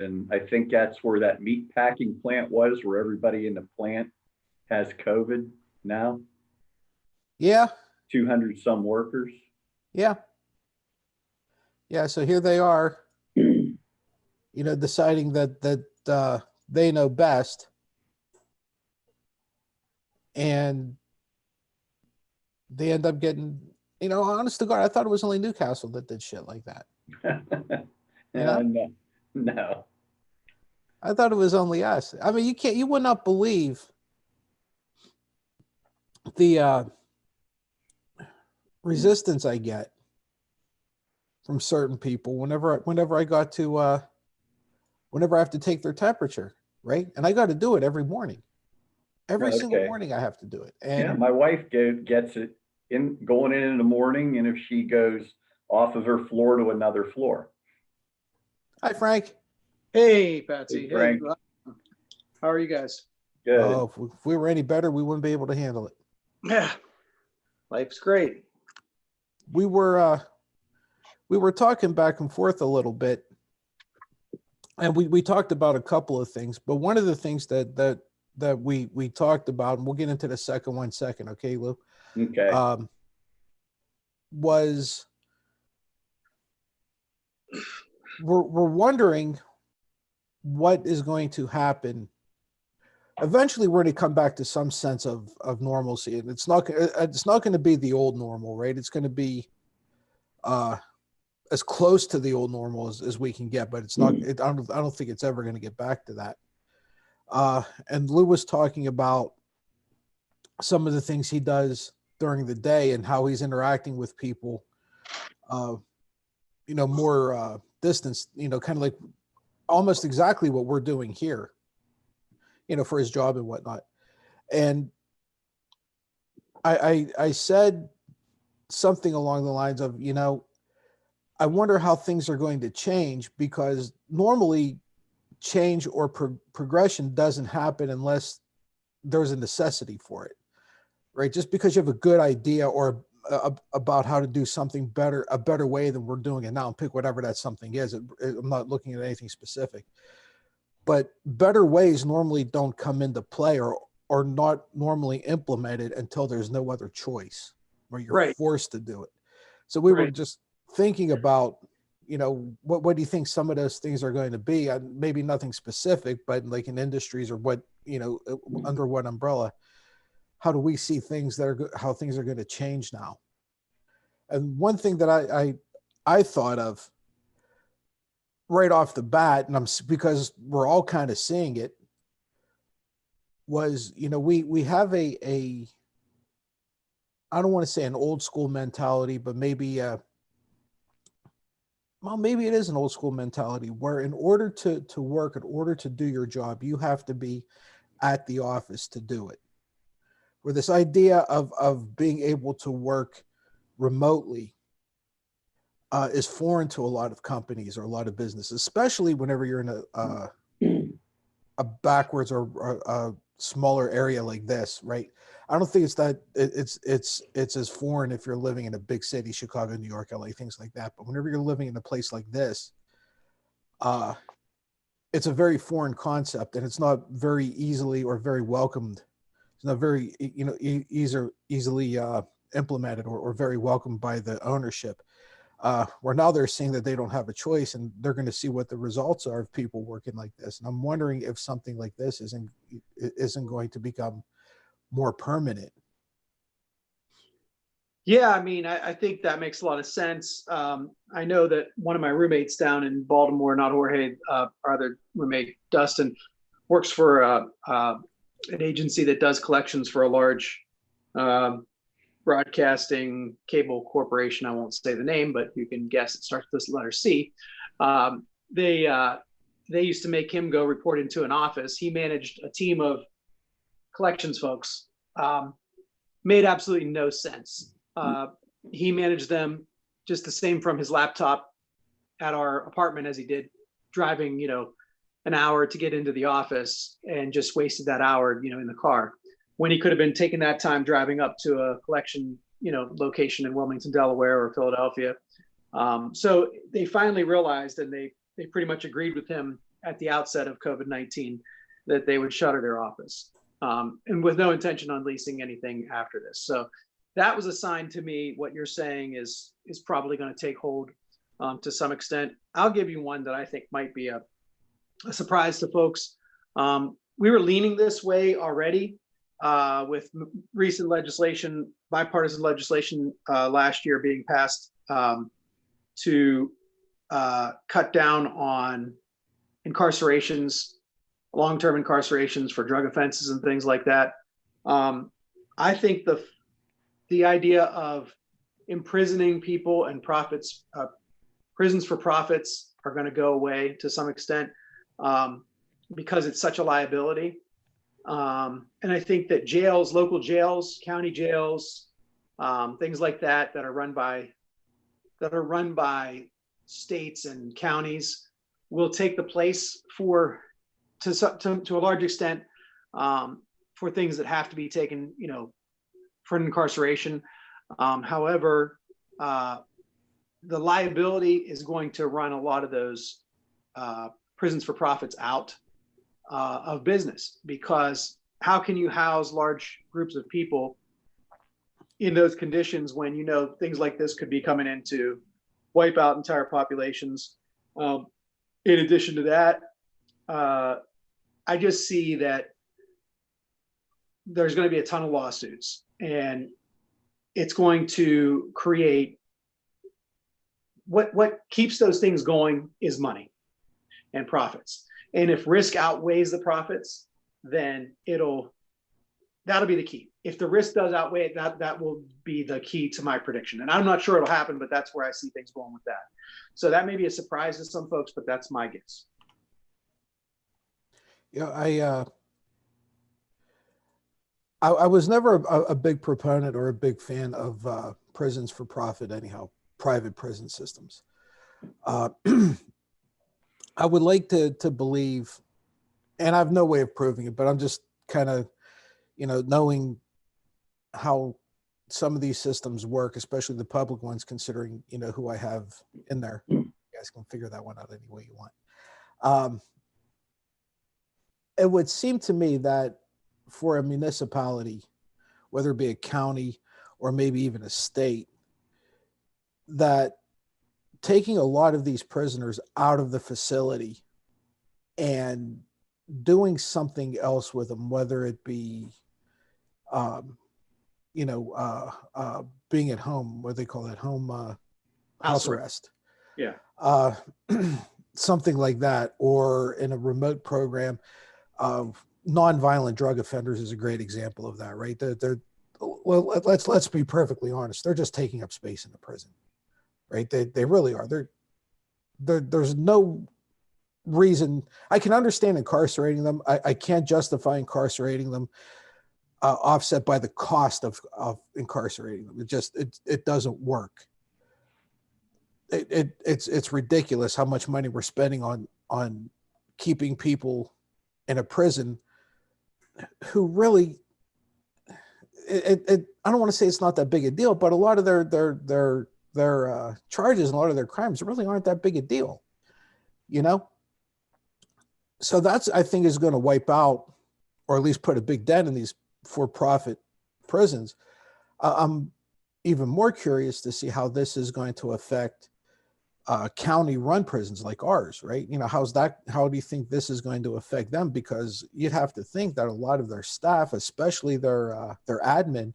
And I think that's where that meat packing plant was, where everybody in the plant has COVID now, Yeah, 200 some workers. yeah, yeah. So here they are, deciding that they know best, and they end up getting, honest to God, I thought it was only Newcastle that did shit like that. You know, No, no. I thought it was only us. I mean, you would not believe the resistance I get from certain people whenever I got to whenever I have to take their temperature, right? And I got to do it every morning. Every single Okay. morning I have to do it. Yeah, And my wife gets it in going in the morning, and if she goes off of her floor to another floor. hi, Frank. Hey, Patsy. Hey, Hey, Frank. how are you guys? Good. Oh, if we were any better, we wouldn't be able to handle it. Yeah, life's great. We were talking back and forth a little bit, and we talked about a couple of things. But one of the things that we talked about, and we'll get into the second one second, okay, Lou? Okay. Was we're wondering what is going to happen. Eventually, we're going to come back to some sense of normalcy, and it's not going to be the old normal, right? It's going to be as close to the old normal as we can get, but it's not. I don't think it's ever going to get back to that. And Lou was talking about some of the things he does during the day and how he's interacting with people, more distance, kind of like almost exactly what we're doing here, for his job and whatnot. And I said something along the lines of, I wonder how things are going to change, because normally change or progression doesn't happen unless there's a necessity for it, right? Just because you have a good idea or about how to do something better, a better way than we're doing it now, and pick whatever that something is. I'm not looking at anything specific, but better ways normally don't come into play or not normally implemented until there's no other choice, where you're Right. forced to do it. So we were Right. just thinking about, what do you think some of those things are going to be? Maybe nothing specific, but like in industries or what, under what umbrella, how do we see things how things are going to change now? And one thing that I thought of right off the bat, and because we're all kind of seeing it, was, we have a I don't want to say an old school mentality, but maybe maybe it is an old school mentality where in order to work, in order to do your job, you have to be at the office to do it. Where this idea of being able to work remotely is foreign to a lot of companies or a lot of businesses, especially whenever you're in a backwards or a smaller area like this, right? I don't think it's as foreign if you're living in a big city, Chicago, New York, LA, things like that. But whenever you're living in a place like this, it's a very foreign concept, and it's not very easily or very welcomed. It's not very, easily implemented or very welcomed by the ownership. Where now they're seeing that they don't have a choice, and they're going to see what the results are of people working like this. And I'm wondering if something like this isn't going to become more permanent. Yeah, I mean, I think that makes a lot of sense. I know that one of my roommates down in Baltimore, not Jorge, our other roommate, Dustin, works for an agency that does collections for a large broadcasting cable corporation. I won't say the name, but you can guess it starts with this letter C. They used to make him go report into an office. He managed a team of collections folks. Made absolutely no sense. He managed them just the same from his laptop at our apartment as he did driving, an hour to get into the office, and just wasted that hour, in the car, when he could have been taking that time driving up to a collection, location in Wilmington, Delaware or Philadelphia. So they finally realized, and they pretty much agreed with him at the outset of COVID-19 that they would shutter their office, and with no intention on leasing anything after this. So that was a sign to me. What you're saying is probably going to take hold to some extent. I'll give you one that I think might be a surprise to folks. We were leaning this way already with recent legislation, bipartisan legislation last year being passed to cut down on incarcerations, long-term incarcerations for drug offenses and things like that. I think the idea of imprisoning people and profits, prisons for profits, are going to go away to some extent because it's such a liability. And I think that jails, local jails, county jails, things like that are run by states and counties will take the place to a large extent for things that have to be taken, for an incarceration. However, the liability is going to run a lot of those prisons for profits out of business, because how can you house large groups of people in those conditions when things like this could be coming in to wipe out entire populations? In addition to that, I just see that there's going to be a ton of lawsuits, and it's going to create what keeps those things going is money and profits. And if risk outweighs the profits, then that'll be the key. If the risk does outweigh it, that will be the key to my prediction. And I'm not sure it'll happen, but that's where I see things going with that. So that may be a surprise to some folks, but that's my guess. Yeah, I was never a big proponent or a big fan of prisons for profit anyhow, private prison systems. I would like to believe, and I have no way of proving it, but I'm just kind of, knowing how some of these systems work, especially the public ones, considering, who I have in there. You guys can figure that one out any way you want. It would seem to me that for a municipality, whether it be a county or maybe even a state, that taking a lot of these prisoners out of the facility and doing something else with them, whether it be, being at home, what they call it, home house arrest. Yeah. Something like that, or in a remote program. Nonviolent drug offenders is a great example of that, right? Well, let's be perfectly honest. They're just taking up space in the prison, right? They really are. There's no reason. I can understand incarcerating them. I can't justify incarcerating them offset by the cost of incarcerating them. It doesn't work. It's ridiculous how much money we're spending on keeping people in a prison who really, I don't want to say it's not that big a deal, but a lot of their charges and a lot of their crimes really aren't that big a deal, So that's, I think, is going to wipe out, or at least put a big dent in these for-profit prisons. I'm even more curious to see how this is going to affect county-run prisons like ours, right? How do you think this is going to affect them? Because you'd have to think that a lot of their staff, especially their admin,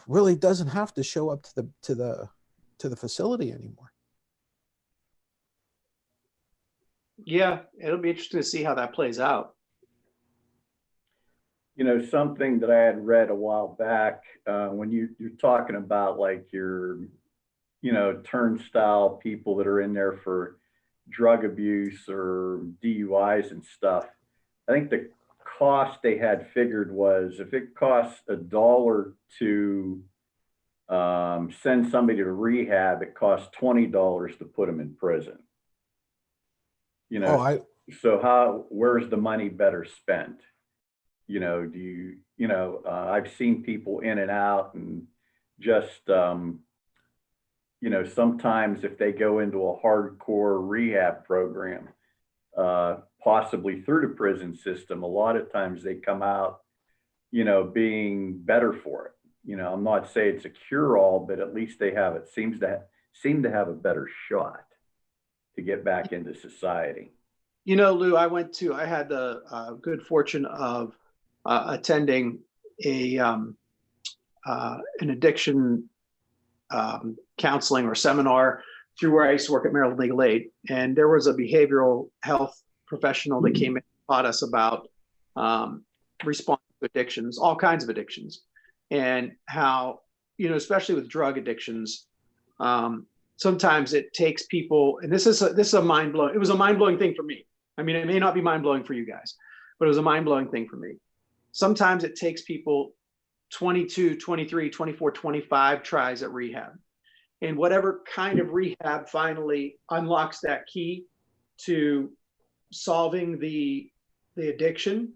really doesn't have to show up to the facility anymore. Yeah, it'll be interesting to see how that plays out. Something that I had read a while back, when you're talking about like your turnstile people that are in there for drug abuse or DUIs and stuff. I think the cost they had figured was, if it costs $1 to send somebody to rehab, it costs $20 to put them in prison. So where's the money better spent? I've seen people in and out, and just sometimes if they go into a hardcore rehab program, possibly through the prison system, a lot of times they come out, being better for it. I'm not saying it's a cure-all, but at least they have it seem to have a better shot to get back into society. Lou, I had the good fortune of attending an addiction counseling or seminar through where I used to work at Maryland Legal Aid. And there was a behavioral health professional that came in and taught us about response to addictions, all kinds of addictions, and how, especially with drug addictions, sometimes it takes people, and this is a it was a mind-blowing thing for me. I mean, it may not be mind-blowing for you guys, but it was a mind-blowing thing for me. Sometimes it takes people 22, 23, 24, 25 tries at rehab. And whatever kind of rehab finally unlocks that key to solving the addiction,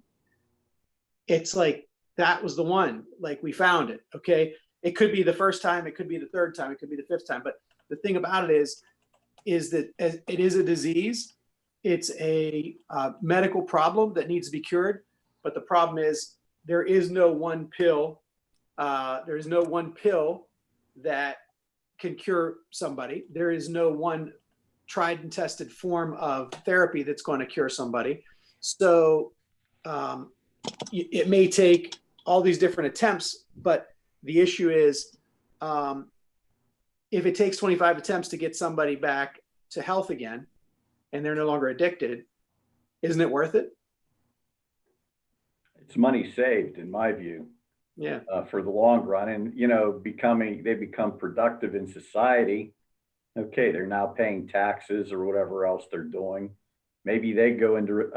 it's like, that was the one, like we found it. Okay. It could be the first time, it could be the third time, it could be the fifth time. But the thing about it is that it is a disease. It's a medical problem that needs to be cured. But the problem is there is no one pill. There is no one pill that can cure somebody. There is no one tried and tested form of therapy that's going to cure somebody. So it may take all these different attempts, but the issue is if it takes 25 attempts to get somebody back to health again and they're no longer addicted, isn't it worth it? It's money saved, in my view. Yeah. For the long run, and they become productive in society. Okay, they're now paying taxes or whatever else they're doing. Maybe they go into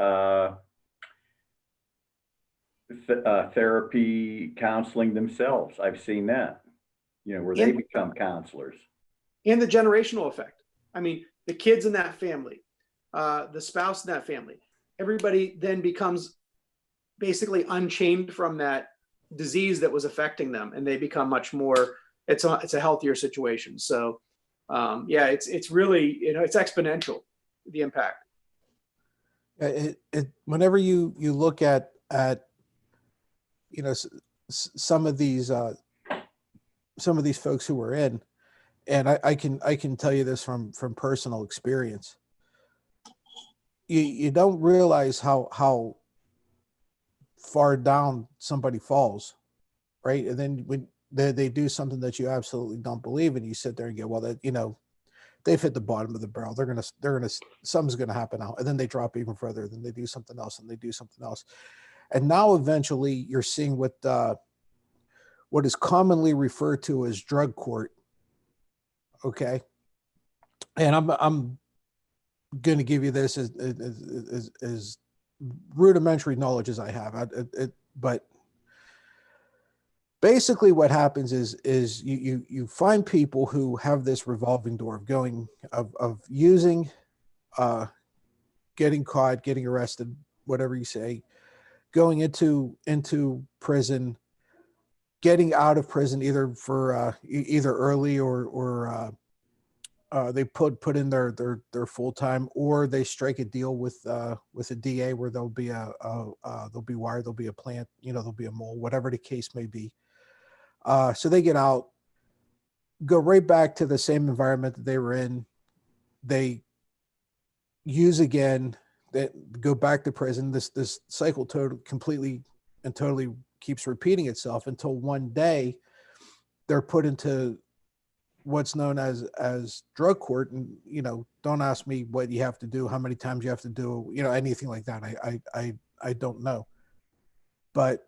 therapy, counseling themselves. I've seen that, where they become counselors. And the generational effect. I mean, the kids in that family, the spouse in that family, everybody then becomes basically unchained from that disease that was affecting them, and they become much more, it's a healthier situation. So it's really, it's exponential, the impact. Whenever you look at some of these folks who were in, and I can tell you this from personal experience, you don't realize how far down somebody falls, right? And then when they do something that you absolutely don't believe in, you sit there and go, well, that they've hit the bottom of the barrel. They're gonna something's gonna happen now, and then they drop even further. Then they do something else, and they do something else, and now eventually you're seeing what is commonly referred to as drug court. Okay, and I'm going to give you this as rudimentary knowledge as I have, but basically what happens is you find people who have this revolving door of using, getting caught, getting arrested, whatever you say, going into prison, getting out of prison either for either early or they put in their full time, or they strike a deal with a DA where they'll be they'll be wired, there'll be a plant, there'll be a mole, whatever the case may be. So they get out, go right back to the same environment that they were in. They use again, they go back to prison. This cycle completely and totally keeps repeating itself until one day they're put into what's known as drug court. And, don't ask me what you have to do, how many times you have to do, anything like that. I don't know. But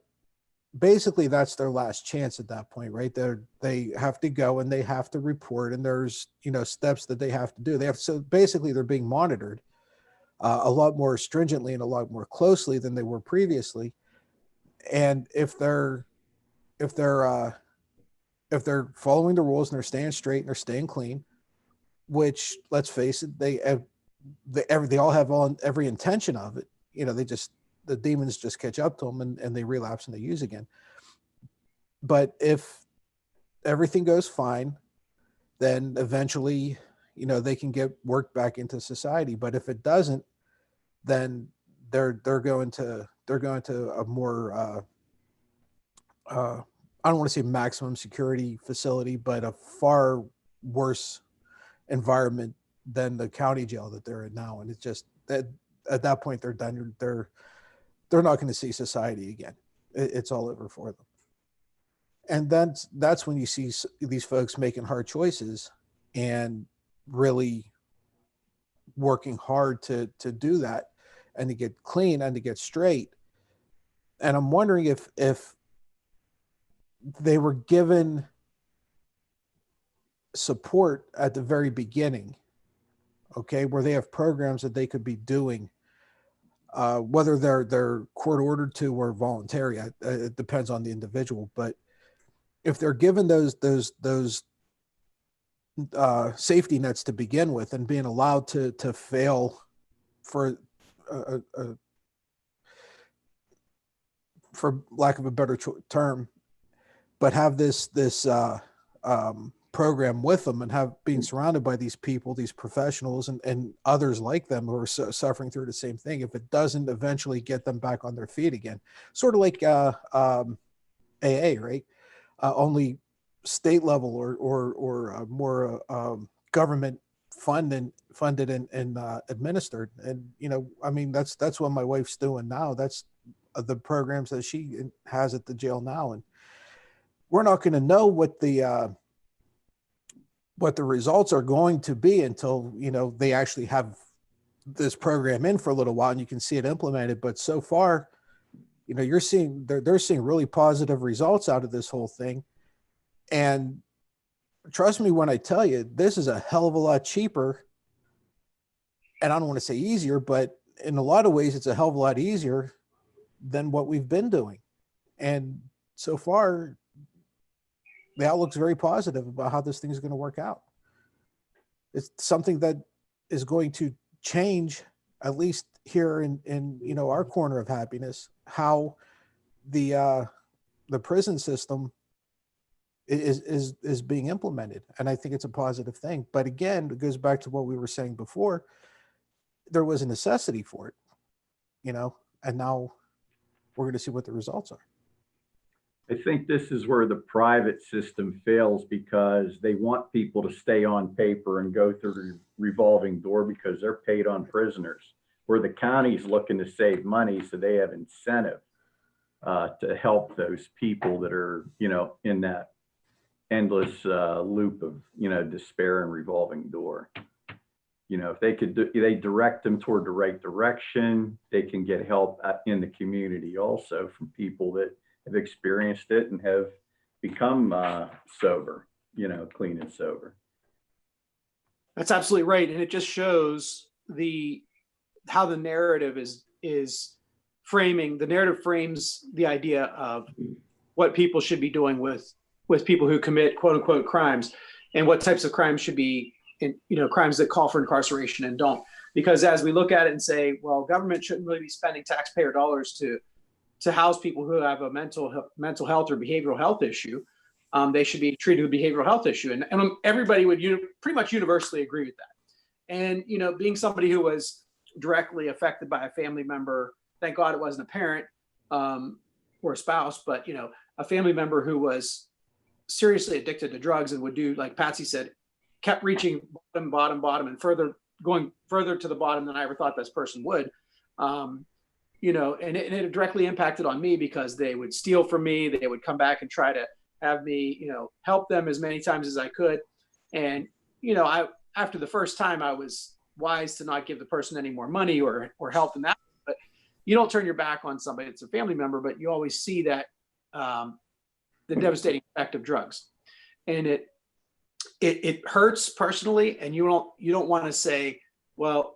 basically that's their last chance at that point, right? They have to go and they have to report, and there's, steps that they have to do. So basically they're being monitored a lot more stringently and a lot more closely than they were previously. And if they're following the rules and they're staying straight and they're staying clean, which, let's face it, they all have every intention of it. The demons just catch up to them and they relapse and they use again. But if everything goes fine, then eventually, they can get worked back into society. But if it doesn't, then they're going to a more I don't want to say maximum security facility, but a far worse environment than the county jail that they're in now. And it's just that at that point they're done. They're not going to see society again. It's all over for them. And that's when you see these folks making hard choices and really working hard to do that and to get clean and to get straight. And I'm wondering if they were given support at the very beginning, okay, where they have programs that they could be doing, whether they're court ordered to or voluntary. It depends on the individual, but if they're given those safety nets to begin with and being allowed to fail for for lack of a better term, but have this program with them and have being surrounded by these people, these professionals and others like them who are suffering through the same thing, if it doesn't eventually get them back on their feet again, sort of like AA, right? Only state level or more government funded and administered. And, you know, I mean, that's what my wife's doing now. That's the programs that she has at the jail now. And we're not going to know what the results are going to be until, you know, they actually have this program in for a little while and you can see it implemented. But so far, you know, you're seeing they're seeing really positive results out of this whole thing. And trust me when I tell you, this is a hell of a lot cheaper. And I don't want to say easier, but in a lot of ways, it's a hell of a lot easier than what we've been doing. And so far, the outlook's very positive about how this thing is going to work out. It's something that is going to change, at least here in you know, our corner of happiness, how the prison system is being implemented. And I think it's a positive thing. But again, it goes back to what we were saying before. There was a necessity for it, you know, and now we're going to see what the results are. I think this is where the private system fails because they want people to stay on paper and go through the revolving door because they're paid on prisoners, where the county's looking to save money, so they have incentive to help those people that are, you know, in that endless loop of, you know, despair and revolving door. You know, if they could they direct them toward the right direction, they can get help in the community also from people that have experienced it and have become sober, you know, clean and sober. That's absolutely right. And it just shows how the narrative is framing. The narrative frames the idea of what people should be doing with people who commit quote unquote crimes, and what types of crimes should be in, you know, crimes that call for incarceration and don't. Because as we look at it and say, well, government shouldn't really be spending taxpayer dollars to house people who have a mental health or behavioral health issue. They should be treated with a behavioral health issue. And everybody would pretty much universally agree with that. And, you know, being somebody who was directly affected by a family member, thank God it wasn't a parent or a spouse, but, you know, a family member who was seriously addicted to drugs and would do, like Patsy said, kept reaching bottom, and going further to the bottom than I ever thought this person would. You know, and it directly impacted on me because they would steal from me. They would come back and try to have me, you know, help them as many times as I could. And, you know, after the first time, I was wise to not give the person any more money or help them that. But you don't turn your back on somebody that's a family member, but you always see that the devastating effect of drugs. And it hurts personally. And you don't want to say, well,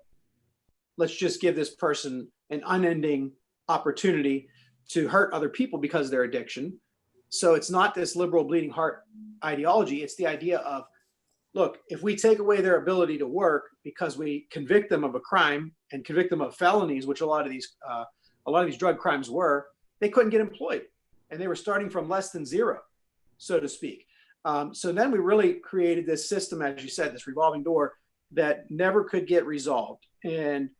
let's just give this person an unending opportunity to hurt other people because of their addiction. So it's not this liberal bleeding heart ideology. It's the idea of, look, if we take away their ability to work because we convict them of a crime and convict them of felonies, which a lot of these drug crimes were, they couldn't get employed, and they were starting from less than zero, so to speak. So then we really created this system, as you said, this revolving door that never could get resolved. And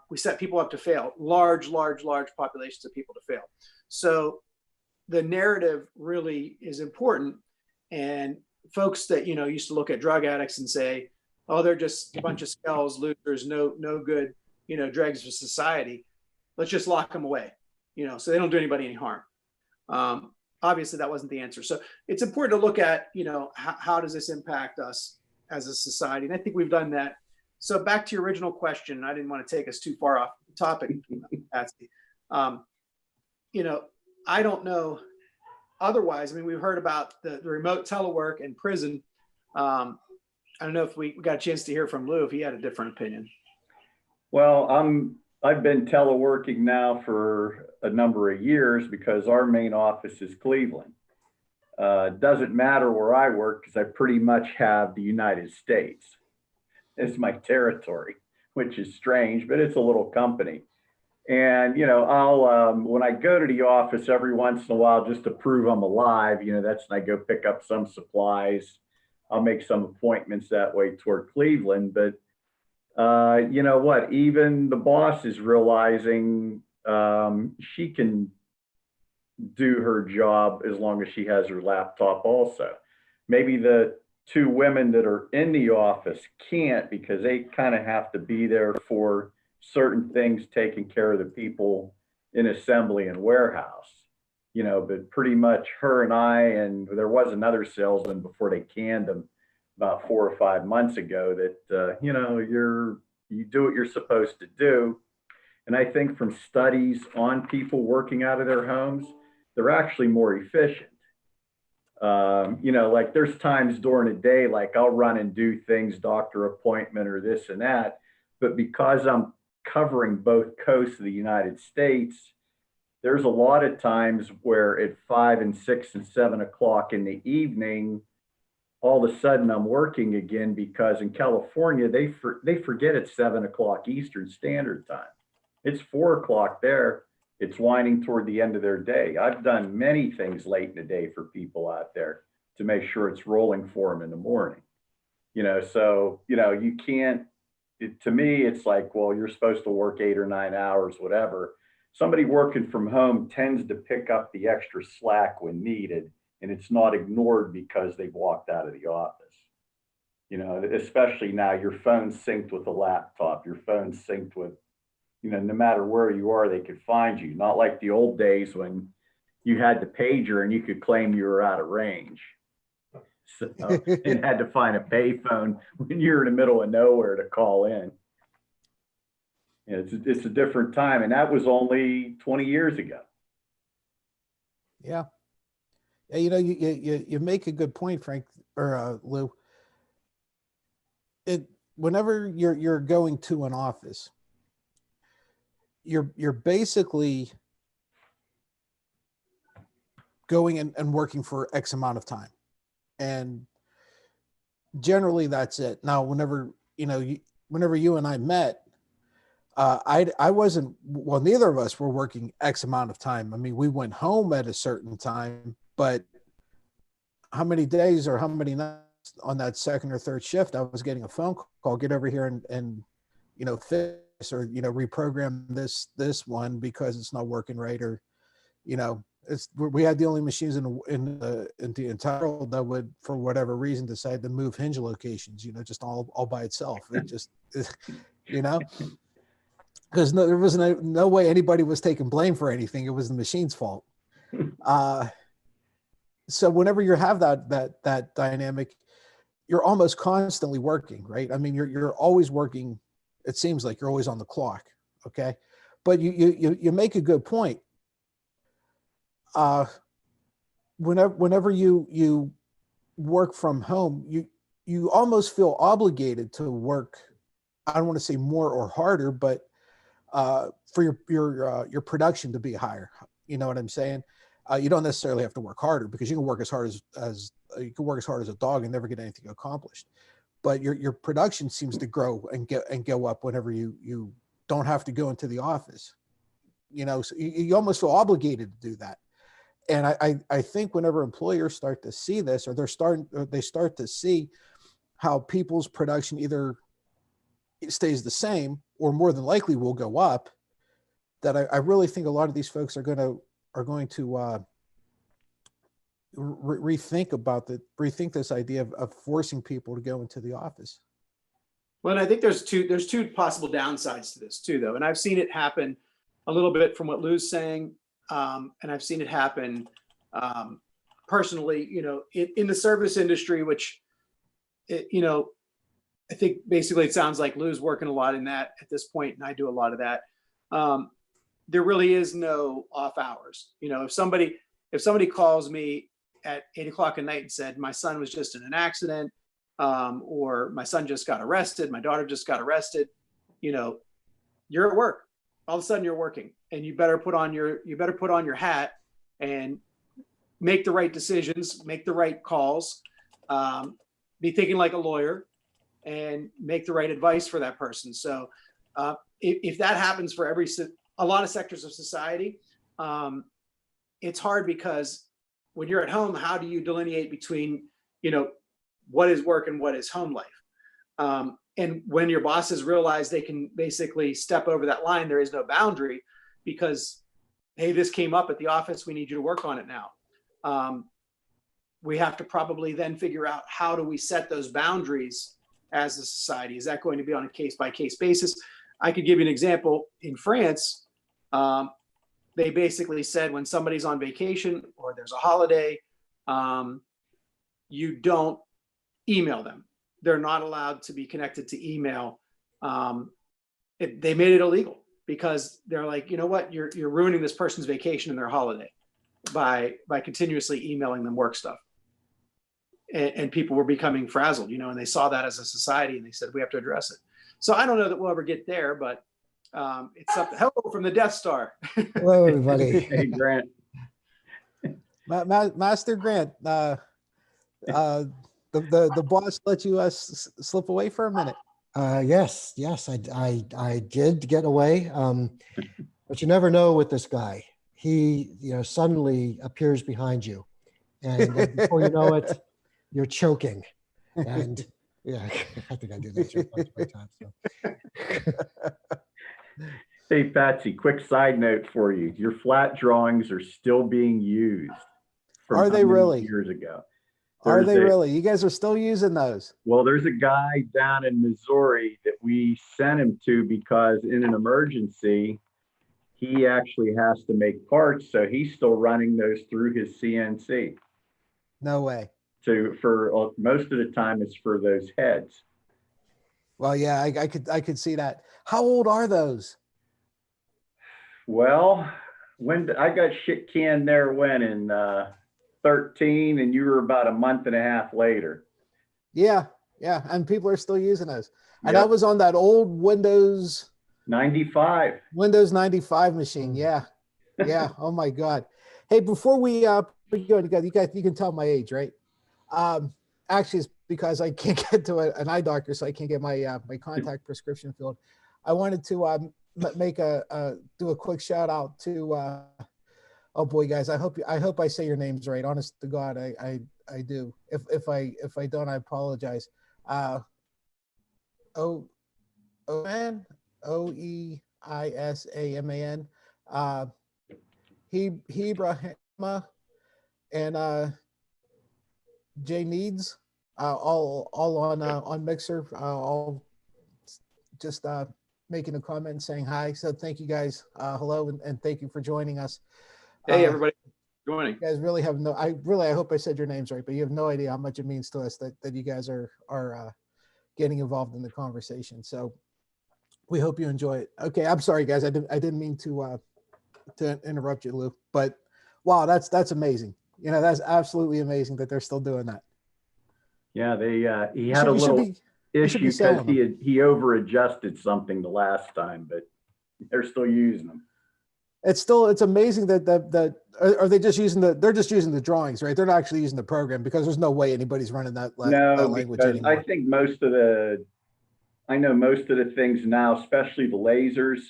we set people up to fail, large populations of people to fail. So the narrative really is important. And folks that, used to look at drug addicts and say, oh, they're just a bunch of skells, losers, no good, dregs for society. Let's just lock them away, so they don't do anybody any harm. Obviously that wasn't the answer. So it's important to look at, how does this impact us as a society? And I think we've done that. So back to your original question, I didn't want to take us too far off the topic, Patsy. I don't know. Otherwise, I mean, we've heard about the remote telework in prison. I don't know if we got a chance to hear from Lou, if he had a different opinion. Well, I've been teleworking now for a number of years because our main office is Cleveland. It doesn't matter where I work because I pretty much have the United States as my territory, which is strange, but it's a little company. And, I'll, when I go to the office every once in a while, just to prove I'm alive, that's when I go pick up some supplies. I'll make some appointments that way toward Cleveland. But, you know what? Even the boss is realizing she can do her job as long as she has her laptop also. Maybe the two women that are in the office can't because they kind of have to be there for certain things, taking care of the people in assembly and warehouse, but pretty much her and I, and there was another salesman before they canned him about 4 or 5 months ago that, you do what you're supposed to do. And I think from studies on people working out of their homes, they're actually more efficient. Like there's times during the day, like I'll run and do things, doctor appointment or this and that, but because I'm covering both coasts of the United States, there's a lot of times where at 5 and 6 and 7 o'clock in the evening, all of a sudden I'm working again because in California, they forget it's 7 o'clock Eastern Standard Time. It's 4 o'clock there. It's winding toward the end of their day. I've done many things late in the day for people out there to make sure it's rolling for them in the morning. So, you can't, to me, it's like, well, you're supposed to work 8 or 9 hours, whatever. Somebody working from home tends to pick up the extra slack when needed, and it's not ignored because they've walked out of the office. Especially now, your phone's synced with a laptop, your phone's synced with, no matter where you are, they could find you. Not like the old days when you had the pager and you could claim you were out of range. So, and had to find a payphone when you're in the middle of nowhere to call in. It's a different time, and that was only 20 years ago. Yeah. You make a good point, Frank, or Lou. Whenever you're going to an office, you're basically going and working for X amount of time. And generally that's it. Now, whenever you and I met, I wasn't, well, neither of us were working X amount of time. I mean, we went home at a certain time, but how many days or how many nights on that second or third shift, I was getting a phone call, get over here and fix or, reprogram this one because it's not working right. Or, we had the only machines in the entire world that would, for whatever reason, decide to move hinge locations, just all by itself. It just, because there was no way anybody was taking blame for anything. It was the machine's fault. So whenever you have that dynamic, you're almost constantly working, right? I mean, you're always working. It seems like you're always on the clock. Okay. But you make a good point. Whenever you work from home, you almost feel obligated to work. I don't want to say more or harder, but for your production to be higher. You know what I'm saying? You don't necessarily have to work harder because you can work as hard as you can work as hard as a dog and never get anything accomplished. But your production seems to grow and go up whenever you don't have to go into the office. So you almost feel obligated to do that. And I think whenever employers start to see this, or they start to see how people's production either stays the same or more than likely will go up, that I really think a lot of these folks are going to rethink this idea of forcing people to go into the office. Well, and I think there's two possible downsides to this too, though, and I've seen it happen a little bit from what Lou's saying, and I've seen it happen personally, in the service industry, which, I think basically it sounds like Lou's working a lot in that at this point, and I do a lot of that. There really is no off hours. If somebody calls me at 8 o'clock at night and said, my son was just in an accident, or my son just got arrested, my daughter just got arrested, you're at work. All of a sudden you're working, and you better put on your hat and make the right decisions, make the right calls, be thinking like a lawyer, and make the right advice for that person. So if that happens for a lot of sectors of society, it's hard, because when you're at home, how do you delineate between, what is work and what is home life? And when your bosses realize they can basically step over that line, there is no boundary, because, hey, this came up at the office, we need you to work on it now. We have to probably then figure out, how do we set those boundaries as a society? Is that going to be on a case-by-case basis? I could give you an example. In France, they basically said, when somebody's on vacation or there's a holiday, you don't email them. They're not allowed to be connected to email. They made it illegal, because they're like, you know what, you're ruining this person's vacation and their holiday by continuously emailing them work stuff. And people were becoming frazzled, and they saw that as a society, and they said, we have to address it. So I don't know that we'll ever get there, but it's something. Hello from the Death Star. Hello, everybody. Hey, Grant. Master Grant, the boss let you slip away for a minute. Yes, I did get away. But you never know with this guy. He, suddenly appears behind you, and before you know it, you're choking. And yeah, I think I do that a bunch of times. So. Hey, Patsy, quick side note for you. Your flat drawings are still being used. From Are they really? Years ago. Are they really? You guys are still using those? Well, there's a guy down in Missouri that we sent him to, because in an emergency, he actually has to make parts. So he's still running those through his CNC. No way. For most of the time, it's for those heads. Well, yeah, I could see that. How old are those? Well, when I got shit canned there, in 13, and you were about a month and a half later. Yeah, and people are still using those. And Yep. that was on that old Windows 95 machine. Yeah. Oh my God. Hey, before we go, you can tell my age, right? Actually, it's because I can't get to an eye doctor, so I can't get my my contact prescription filled. I wanted to do a quick shout out to oh boy, guys, I hope I say your names right. Honest to God, I do. If I don't, I apologize. Oeisaman, Oeisaman, Ibrahima, and Jay Needs, all on Mixer, all just making a comment and saying hi. So thank you guys. Hello, and thank you for joining us. Hey, everybody joining. You guys really have I hope I said your names right, but you have no idea how much it means to us that you guys are getting involved in the conversation. So we hope you enjoy it. Okay, I'm sorry guys, I didn't mean to interrupt you, Lou, but wow, that's amazing. That's absolutely amazing that they're still doing that. Yeah, he had a little issue because he over-adjusted something the last time, but they're still using them. It's amazing that are they just using they're just using the drawings, right? They're not actually using the program, because there's no way anybody's running that language anymore. I think most of the things now, especially the lasers,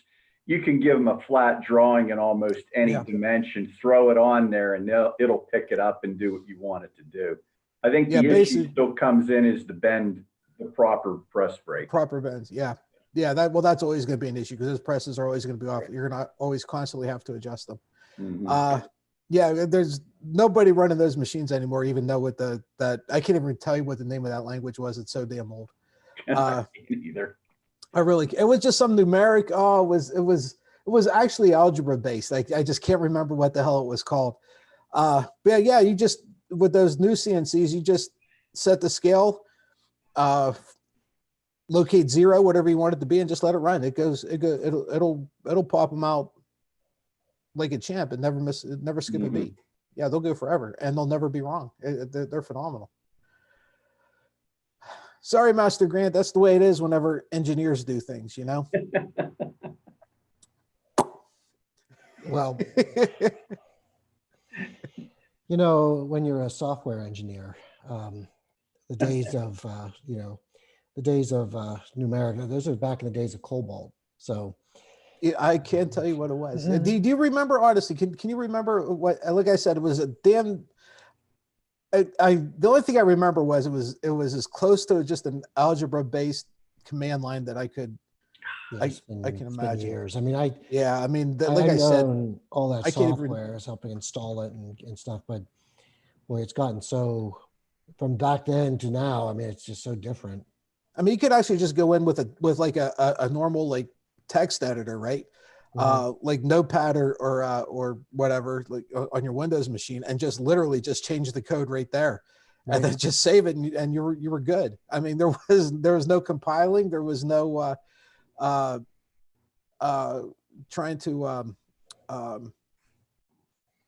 you can give them a flat drawing in almost any dimension, throw it on there, and it'll pick it up and do what you want it to do. I think the issue still comes in is the bend, the proper press break. Proper bends, yeah. Yeah, that's always going to be an issue because those presses are always going to be off. You're going to always constantly have to adjust them. Mhm. Yeah, there's nobody running those machines anymore, even though with that I can't even tell you what the name of that language was. It's so damn old. Either. It was just some numeric. Oh, it was actually algebra based. Like I just can't remember what the hell it was called. But yeah, you just with those new CNCs, you just set the scale, locate 0, whatever you want it to be, and just let it run. It'll pop them out like a champ and never skip a beat. Yeah, they'll go forever and they'll never be wrong. They're phenomenal. Sorry, Master Grant. That's the way it is whenever engineers do things, you know? Well, you know, when you're a software engineer, the days of, numeric, those are back in the days of COBOL. So I can't tell you what it was. Do you remember, honestly, can you remember what, like I said, it was a damn, the only thing I remember was it was as close to just an algebra based command line that I could, yeah, I it's can been imagine. years. I mean, like I said, all that I can't even- software is helping install it and stuff, but boy, it's gotten so from back then to now. I mean, it's just so different. I mean, you could actually just go in with like a normal like text editor, right? Like Notepad or whatever, like on your Windows machine, and just literally just change the code right there, and then just save it, and you were good. I mean, there was no compiling, there was no trying to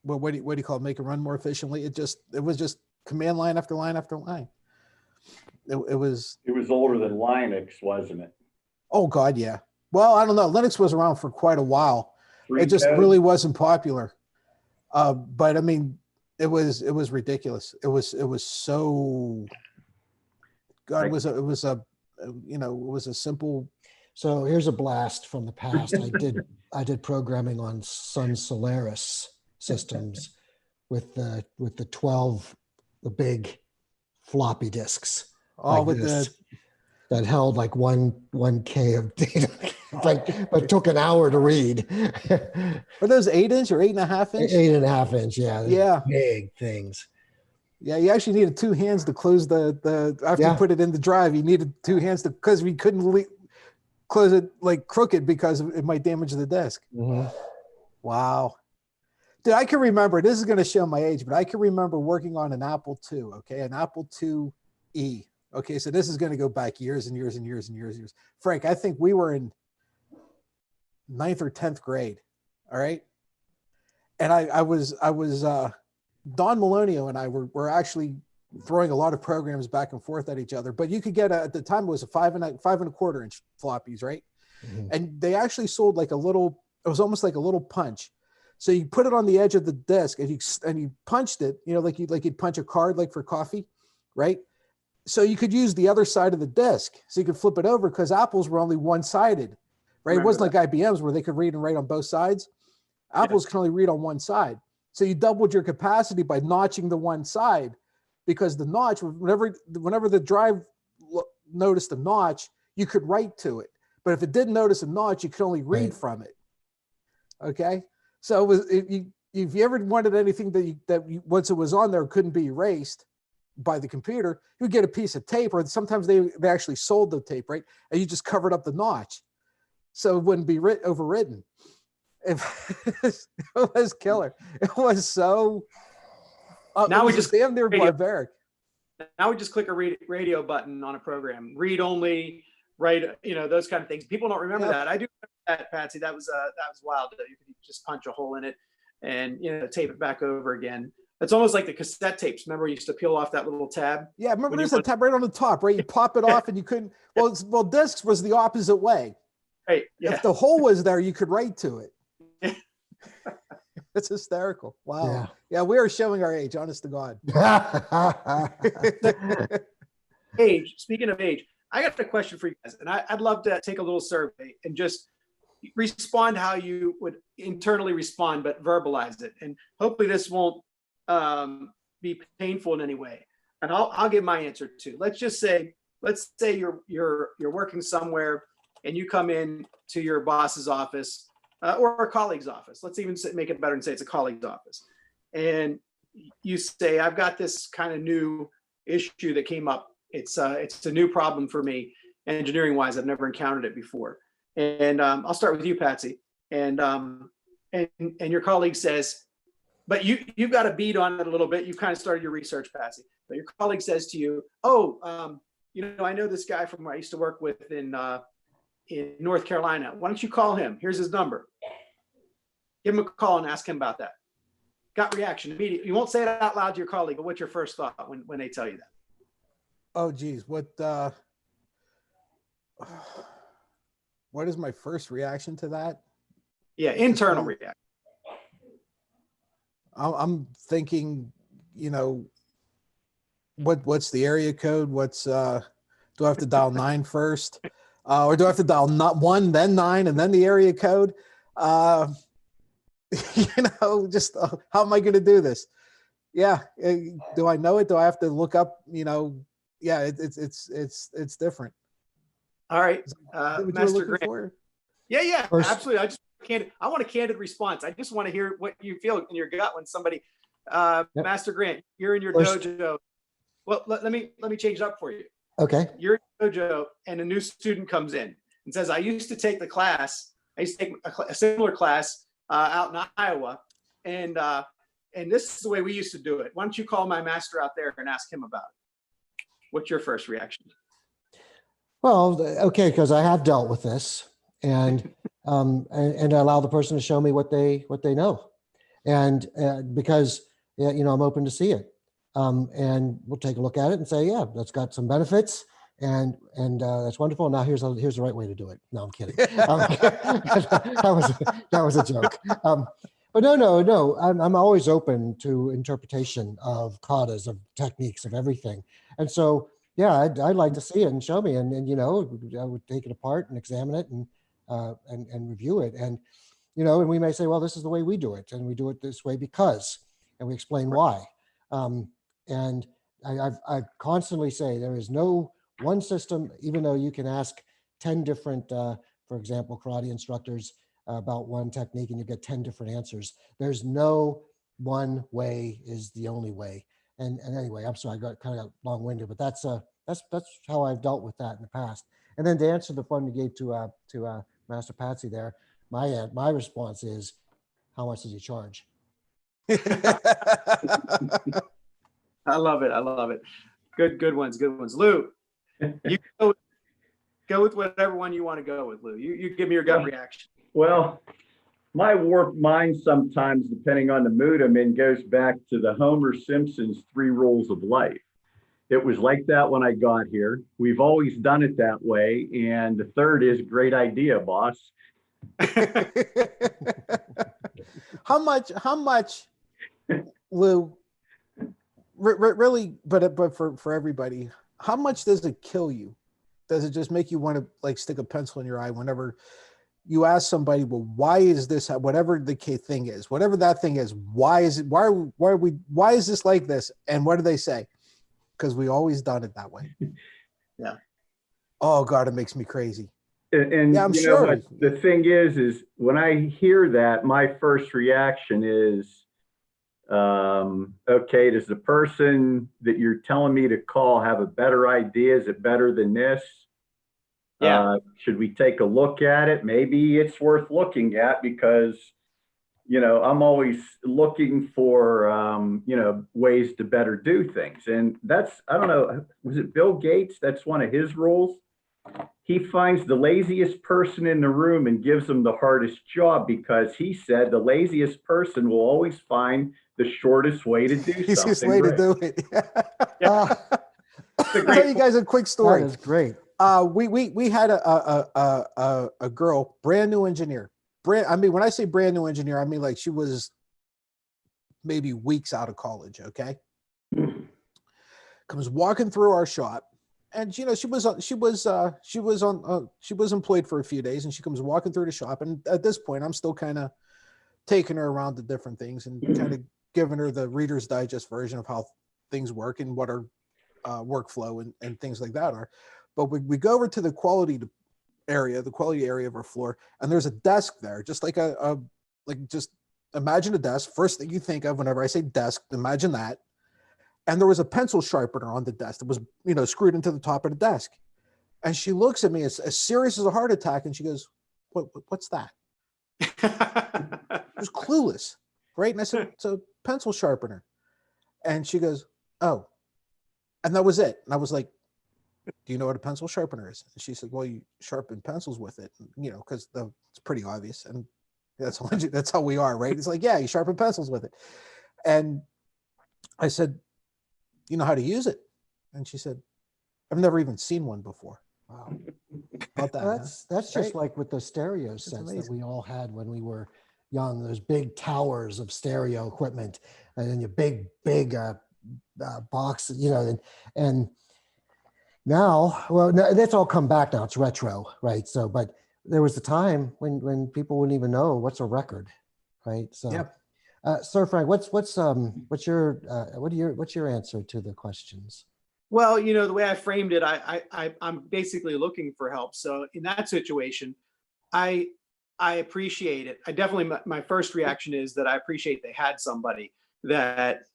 well, what do you call it? Make it run more efficiently. It was just command line after line after line. It was older than Linux, wasn't it? Oh God, yeah. Well, I don't know. Linux was around for quite a while. It just code? really wasn't popular. But I mean, it was ridiculous. It was so. God, it was a simple. So here's a blast from the past. I did programming on Sun Solaris systems with the big floppy disks. Oh, with this. That held like 1K of data, but took an hour to read. Are those 8-inch or 8.5 inch? 8.5 inch, yeah. Yeah. Big things. Yeah, you actually needed 2 hands to close the after you put it in the drive. You needed 2 hands because we couldn't close it like crooked because it might damage the disk. Wow. Dude, I can remember, this is going to show my age, but I can remember working on an Apple II, okay, an Apple IIe. Okay, so this is going to go back years and years and years and years and years. Frank, I think we were in 9th or 10th grade. All right. And I was Don Malonio and I were actually throwing a lot of programs back and forth at each other, but you could get at the time it was a 5.25 inch floppies, right? And they actually sold like it was almost like a little punch. So you put it on the edge of the desk and you punched it, you know, like you'd punch a card, like for coffee, right? So you could use the other side of the disk. So you could flip it over because Apples were only one-sided, right? It wasn't like IBM's where they could read and write on both sides. Apples can only read on one side. So you doubled your capacity by notching the one side, because the notch, whenever the drive noticed a notch, you could write to it. But if it didn't notice a notch, you could only read from it. Okay. So if you ever wanted anything that once it was on there couldn't be erased by the computer, you would get a piece of tape, or sometimes they actually sold the tape, right? And you just covered up the notch so it wouldn't be overwritten. It was killer. It was so. Now we just damn near barbaric. Now we just click a radio button on a program, read only, write, those kind of things. People don't remember that. I do remember that, Patsy. That was wild. You could just punch a hole in it and tape it back over again. It's almost like the cassette tapes. Remember, you used to peel off that little tab. Yeah, remember there's a tab right on the top, right? You pop it off and you couldn't. Well, discs was the opposite way. Right. Yeah. If the hole was there, you could write to it. It's hysterical. Wow. Yeah, we are showing our age, honest to God. Age. Speaking of age, I got a question for you guys, and I'd love to take a little survey and just respond how you would internally respond, but verbalize it. And hopefully this won't be painful in any way. And I'll give my answer too. Let's say you're working somewhere and you come in to your boss's office or a colleague's office. Let's even make it better and say it's a colleague's office. And you say, I've got this kind of new issue that came up. It's a new problem for me, engineering wise. I've never encountered it before. And I'll start with you, Patsy. And your colleague says, but you've got a beat on it a little bit. You've kind of started your research, Patsy. But your colleague says to you, oh, I know this guy from where I used to work with in North Carolina. Why don't you call him? Here's his number. Give him a call and ask him about that. Gut reaction immediately. You won't say it out loud to your colleague, but what's your first thought when they tell you that? Oh, geez. What is my first reaction to that? Yeah, internal reaction. I'm thinking, what's the area code? What's do I have to dial 9 first? Or do I have to dial not 1, then 9, and then the area code? Just how am I going to do this? Yeah. Do I know it? Do I have to look up, yeah, it's different. All right. Master Grant. For? Yeah, First, absolutely. I want a candid response. I just want to hear what you feel in your gut when somebody, Yep. Master Grant, you're in your First- dojo. Well, let me change it up for you. Okay. You're in dojo and a new student comes in and says, I used to take a similar class out in Iowa. And this is the way we used to do it. Why don't you call my master out there and ask him about it? What's your first reaction? Well, okay, because I have dealt with this, and and I allow the person to show me what they know, and because I'm open to see it, and we'll take a look at it and say, yeah, that's got some benefits, and that's wonderful. Now here's the right way to do it. No, I'm kidding. That was a joke. But no. I'm always open to interpretation of katas, of techniques, of everything, and so. Yeah, I'd like to see it and show me, and I would take it apart and examine it and review it, and and we may say, well, this is the way we do it, and we do it this way because, and we explain why, and I constantly say there is no one system, even though you can ask 10 different, for example, karate instructors about one technique, and you get 10 different answers. There's no one way is the only way. And anyway, I'm sorry, I got kind of long-winded, but that's how I've dealt with that in the past. And then to answer the one you gave to Master Patsy there, my response is, how much does he charge? I love it. Good ones. Lou, you go with whatever one you want to go with, Lou. You give me your gut reaction. Well, my warped mind sometimes, depending on the mood I'm in, goes back to the Homer Simpson's 3 rules of life. It was like that when I got here. We've always done it that way. And the third is great idea, boss. How much, Lou, really, but for everybody, how much does it kill you? Does it just make you want to stick a pencil in your eye whenever you ask somebody, well, why is this, whatever the thing is, whatever that thing is, why is this like this? And what do they say? Because we always done it that way. Yeah. Oh God, it makes me crazy. And yeah, I'm sure. The thing is when I hear that, my first reaction is, okay, does the person that you're telling me to call have a better idea? Is it better than this? Yeah. Should we take a look at it? Maybe it's worth looking at because, I'm always looking for, ways to better do things. And I don't know, was it Bill Gates? That's one of his rules. He finds the laziest person in the room and gives them the hardest job because he said the laziest person will always find the shortest way to do something. Easiest way to do it. Yeah. I'll tell you guys a quick story. That is great. We had a girl, brand new engineer. When I say brand new engineer, I mean she was maybe weeks out of college. Okay, comes walking through our shop, and she was employed for a few days, and she comes walking through the shop, and at this point, I'm still kind of taking her around to different things and kind of giving her the Reader's Digest version of how things work and what our workflow and things like that are. But we go over to the area, the quality area of our floor, and there's a desk there, just like like just imagine a desk. First thing you think of whenever I say desk, imagine that. And there was a pencil sharpener on the desk that was, screwed into the top of the desk. And she looks at me as serious as a heart attack, and she goes, "What's that?" She was clueless, right? And I said, "It's a pencil sharpener." And she goes, "Oh," and that was it. And I was like, "Do you know what a pencil sharpener is?" And she said, "Well, you sharpen pencils with it, because it's pretty obvious." And that's how we are, right? It's like, yeah, you sharpen pencils with it. And I said, "You know how to use it?" And she said, "I've never even seen one before." Wow. About that, That's just right? like with the stereo It's sets that amazing. we all had when we were young. Those big towers of stereo equipment, and then your big box, and now, well, no, that's all come back now. It's retro, right? So, but there was a time when people wouldn't even know what's a record, right? So, Yep. Sir Frank, what's your answer to the questions? Well, the way I framed it, I'm basically looking for help. So in that situation, I appreciate it. I definitely, my first reaction is that I appreciate they had somebody that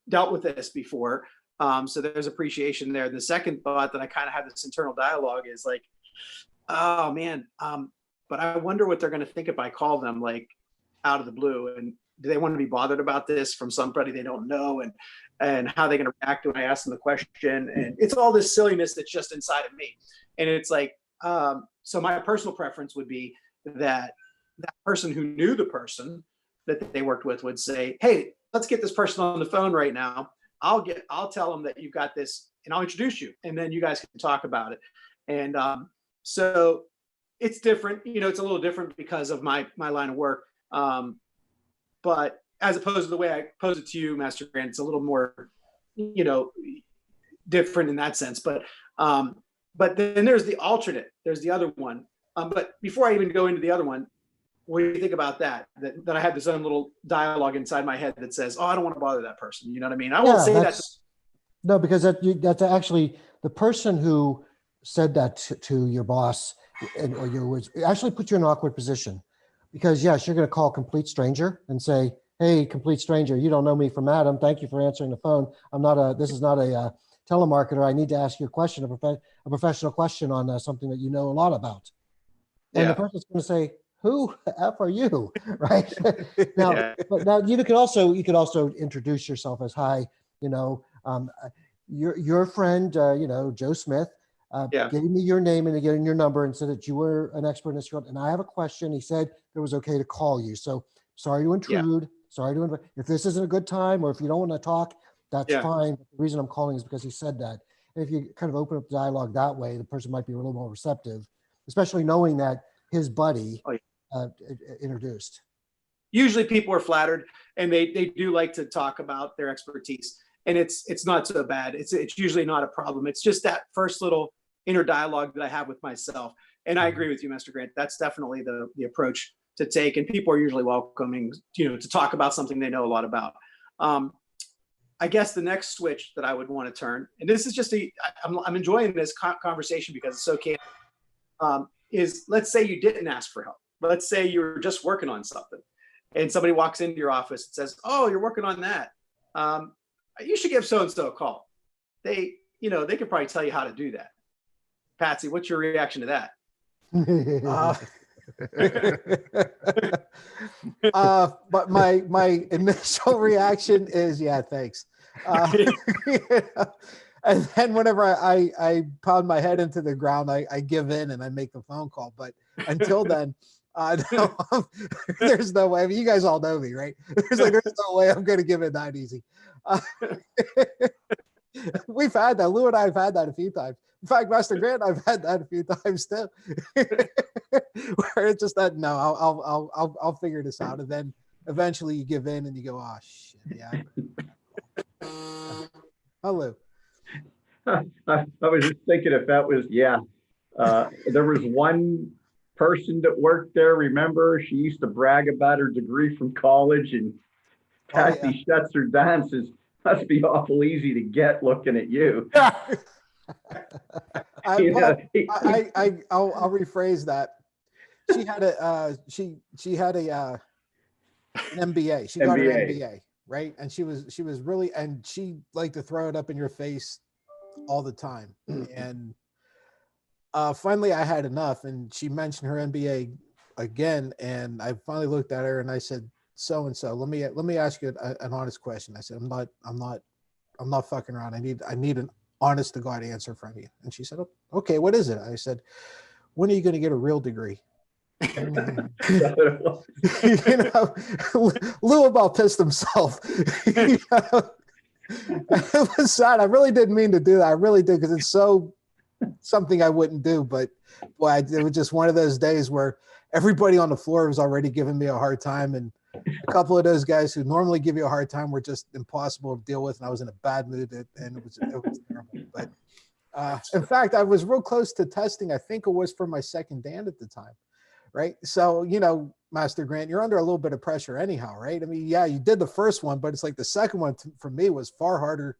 dealt with this before. So there's appreciation there. The second thought that I kind of have this internal dialogue is like, oh man, but I wonder what they're going to think if I call them like out of the blue, and do they want to be bothered about this from somebody they don't know, and how they're going to react when I ask them the question. And it's all this silliness that's just inside of me. And it's like, so my personal preference would be that that person who knew the person that they worked with would say, "Hey, let's get this person on the phone right now. I'll tell them that you've got this, and I'll introduce you, and then you guys can talk about it." And so it's different, it's a little different because of my line of work. But as opposed to the way I pose it to you, Master Grant, it's a little more, different in that sense. But then there's the alternate. There's the other one. But before I even go into the other one, what do you think about that? That I have this own little dialogue inside my head that says, "Oh, I don't want to bother that person." You know what I mean? I won't say that. No, because that's actually the person who said that to your boss, or was actually put you in an awkward position. Because yes, you're going to call a complete stranger and say, "Hey, complete stranger, you don't know me from Adam. Thank you for answering the phone. This is not a telemarketer. I need to ask you a question, a professional question on something that you know a lot about." And the person's going to say, "Who the F are you?" Right? Now, but now you could also introduce yourself as, "Hi, your friend, Joe Smith, gave me your name and again your number and said that you were an expert in this field. And I have a question. He said it was okay to call you. So sorry to intrude. Sorry to invite. If this isn't a good time or if you don't want to talk, that's fine. But the reason I'm calling is because he said that." And if you kind of open up the dialogue that way, the person might be a little more receptive, especially knowing that his buddy introduced. Usually people are flattered, and they do like to talk about their expertise, and it's not so bad. It's usually not a problem. It's just that first little inner dialogue that I have with myself. And I agree with you, Mr. Grant. That's definitely the approach to take. And people are usually welcoming, to talk about something they know a lot about. I guess the next switch that I would want to turn, and this is just I'm enjoying this conversation because it's so candid, is let's say you didn't ask for help. Let's say you were just working on something and somebody walks into your office and says, "Oh, you're working on that. You should give so-and-so a call. They could probably tell you how to do that." Patsy, what's your reaction to that? But my initial reaction is, yeah, thanks. And then whenever I pound my head into the ground, I give in and I make the phone call. But until then, no, there's no way. I mean, you guys all know me, right? There's no way I'm going to give it that easy. We've had that. Lou and I have had that a few times. In fact, Master Grant, I've had that a few times too. Where it's just that, no, I'll figure this out, and then eventually you give in and you go, "Oh shit, yeah." Hello. I was just thinking if that was, there was one person that worked there. Remember, she used to brag about her degree from college, and Patsy shuts her down and says, "Must be awful easy to get looking at you." You know, I'll rephrase that. She had an MBA. She got her MBA. MBA, right? And she was really, and she liked to throw it up in your face all the time. And finally I had enough, and she mentioned her MBA again, and I finally looked at her and I said, so and so, let me ask you an honest question. I said, I'm not fucking around. I need an honest to God answer from you. And she said, okay, what is it? I said, when are you going to get a real degree? You know, Lou about pissed himself. You know? It was sad. I really didn't mean to do that. I really did, because it's so something I wouldn't do. But boy, it was just one of those days where everybody on the floor was already giving me a hard time, and a couple of those guys who normally give you a hard time were just impossible to deal with, and I was in a bad mood, and it was terrible. But in fact, I was real close to testing. I think it was for my second Dan at the time. Right. So, you know, Master Grant, you're under a little bit of pressure anyhow, right? I mean, yeah, you did the first one, but it's like the second one for me was far harder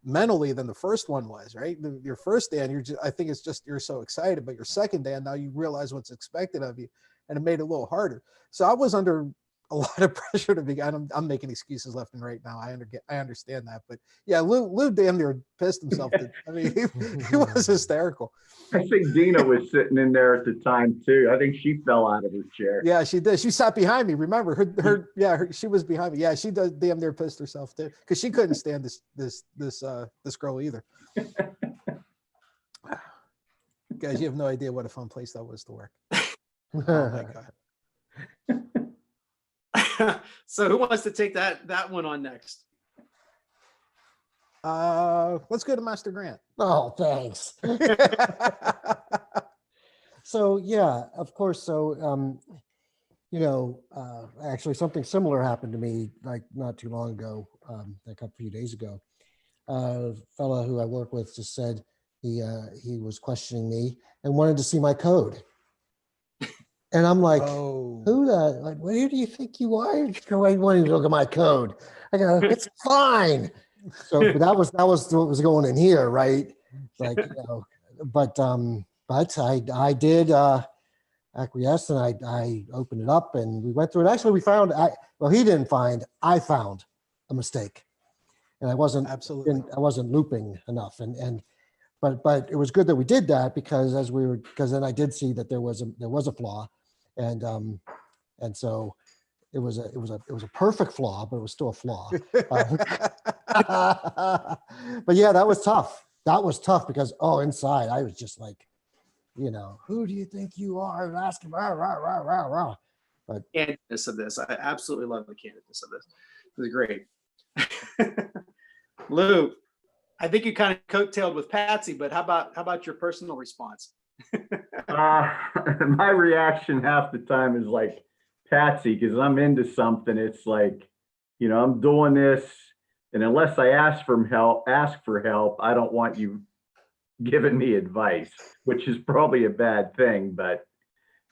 mentally than the first one was, right? Your first Dan, I think it's just, you're so excited, but your second Dan, now you realize what's expected of you, and it made it a little harder. So I was under a lot of pressure to be, I'm making excuses left and right now. I understand that, but yeah, Lou damn near pissed himself. I mean, he was hysterical. I think Dina was sitting in there at the time too. I think she fell out of her chair. Yeah, she did. She sat behind me. Remember she was behind me. Yeah, she does damn near pissed herself too, because she couldn't stand this girl either. Guys, you have no idea what a fun place that was to work. Oh my God. So who wants to take that one on next? Let's go to Master Grant. Oh, thanks. So yeah, of course. So you know, actually something similar happened to me like not too long ago, like a few days ago. A fellow who I work with just said he was questioning me and wanted to see my code. And I'm like, who the, like, where do you think you are? I want to look at my code. I go, it's fine. So that was what was going in here, right? Like, you know, but I did acquiesce, and I opened it up and we went through it. Actually, we found, he didn't find, I found a mistake, and I wasn't looping enough, but it was good that we did that, because because then I did see that there was a flaw. And so it was a perfect flaw, but it was still a flaw. But yeah, that was tough. That was tough because inside I was just like, you know, who do you think you are? And asking, rah, rah, rah, rah, rah. But Candidness of this, I absolutely love the candidness of this. It was great. Lou, I think you kind of coattailed with Patsy, but how about your personal response? My reaction half the time is like Patsy, because I'm into something. It's like, you know, I'm doing this, and unless I ask for help, I don't want you giving me advice, which is probably a bad thing, but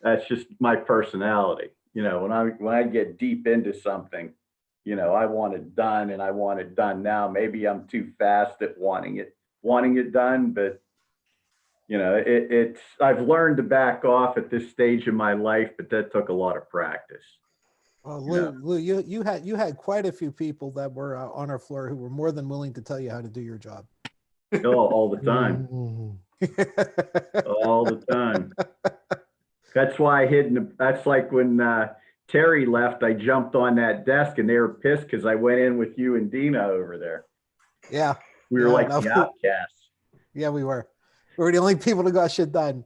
that's just my personality. You know, when I get deep into something, you know, I want it done, and I want it done now. Maybe I'm too fast at wanting it done, but you know, I've learned to back off at this stage of my life, but that took a lot of practice. Well, Lou, you had quite a few people that were on our floor who were more than willing to tell you how to do your job. Oh, all the time. All the time. That's why I hid that's like when Terry left, I jumped on that desk and they were pissed because I went in with you and Dina over there. Yeah. We were the outcasts. Yeah, we were. We were the only people that got shit done.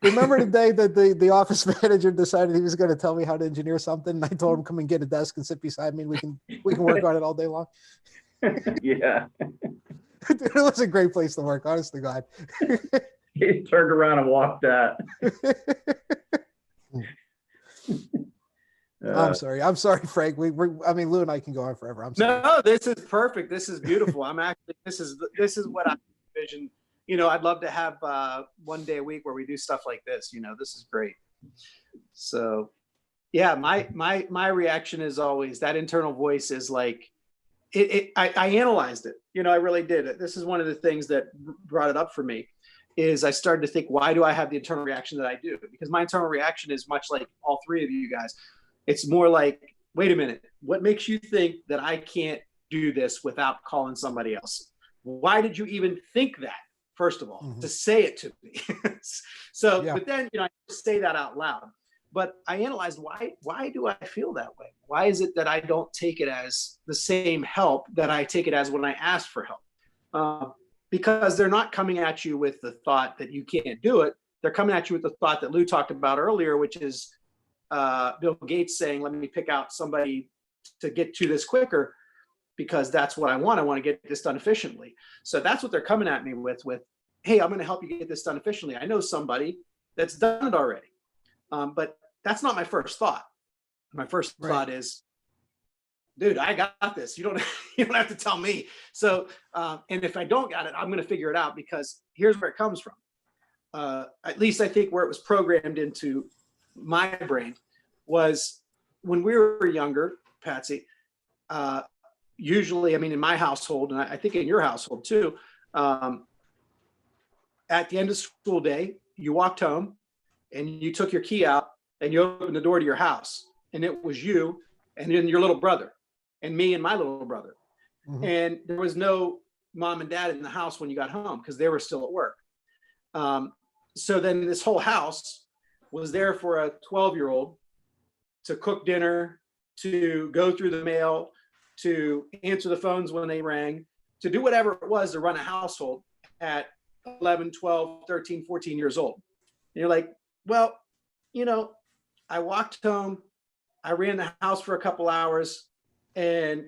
Remember the day that the office manager decided he was going to tell me how to engineer something, and I told him, come and get a desk and sit beside me, and we can work on it all day long. Yeah. It was a great place to work, honest to God. He turned around and walked out. I'm sorry, Frank. I mean, Lou and I can go on forever. I'm sorry. No, this is perfect. This is beautiful. This is what I envision. You know, I'd love to have one day a week where we do stuff like this. You know, this is great. So, yeah, my reaction is always that internal voice is like, I analyzed it. You know, I really did. This is one of the things that brought it up for me. is I started to think, why do I have the internal reaction that I do? Because my internal reaction is much like all three of you guys. It's more like, wait a minute, what makes you think that I can't do this without calling somebody else? Why did you even think that, first of all, to say it to me? So, Yeah. but then, I say that out loud. But I analyzed, why do I feel that way? Why is it that I don't take it as the same help that I take it as when I ask for help? Because they're not coming at you with the thought that you can't do it. They're coming at you with the thought that Lou talked about earlier, which is Bill Gates saying, let me pick out somebody to get to this quicker, because that's what I want. I want to get this done efficiently. So that's what they're coming at me with, hey, I'm going to help you get this done efficiently. I know somebody that's done it already. But that's not my first thought. My first thought is, dude, I got this. You don't have to tell me. So, and if I don't got it, I'm going to figure it out, because here's where it comes from. At least I think where it was programmed into my brain was when we were younger, Patsy, usually, I mean, in my household, and I think in your household too, at the end of school day, you walked home and you took your key out and you opened the door to your house, and it was you and then your little brother and me and my little brother. And there was no mom and dad in the house when you got home, because they were still at work. So then this whole house was there for a 12-year-old to cook dinner, to go through the mail, to answer the phones when they rang, to do whatever it was to run a household at 11, 12, 13, 14 years old. And you're like, well, I walked home, I ran the house for a couple hours, and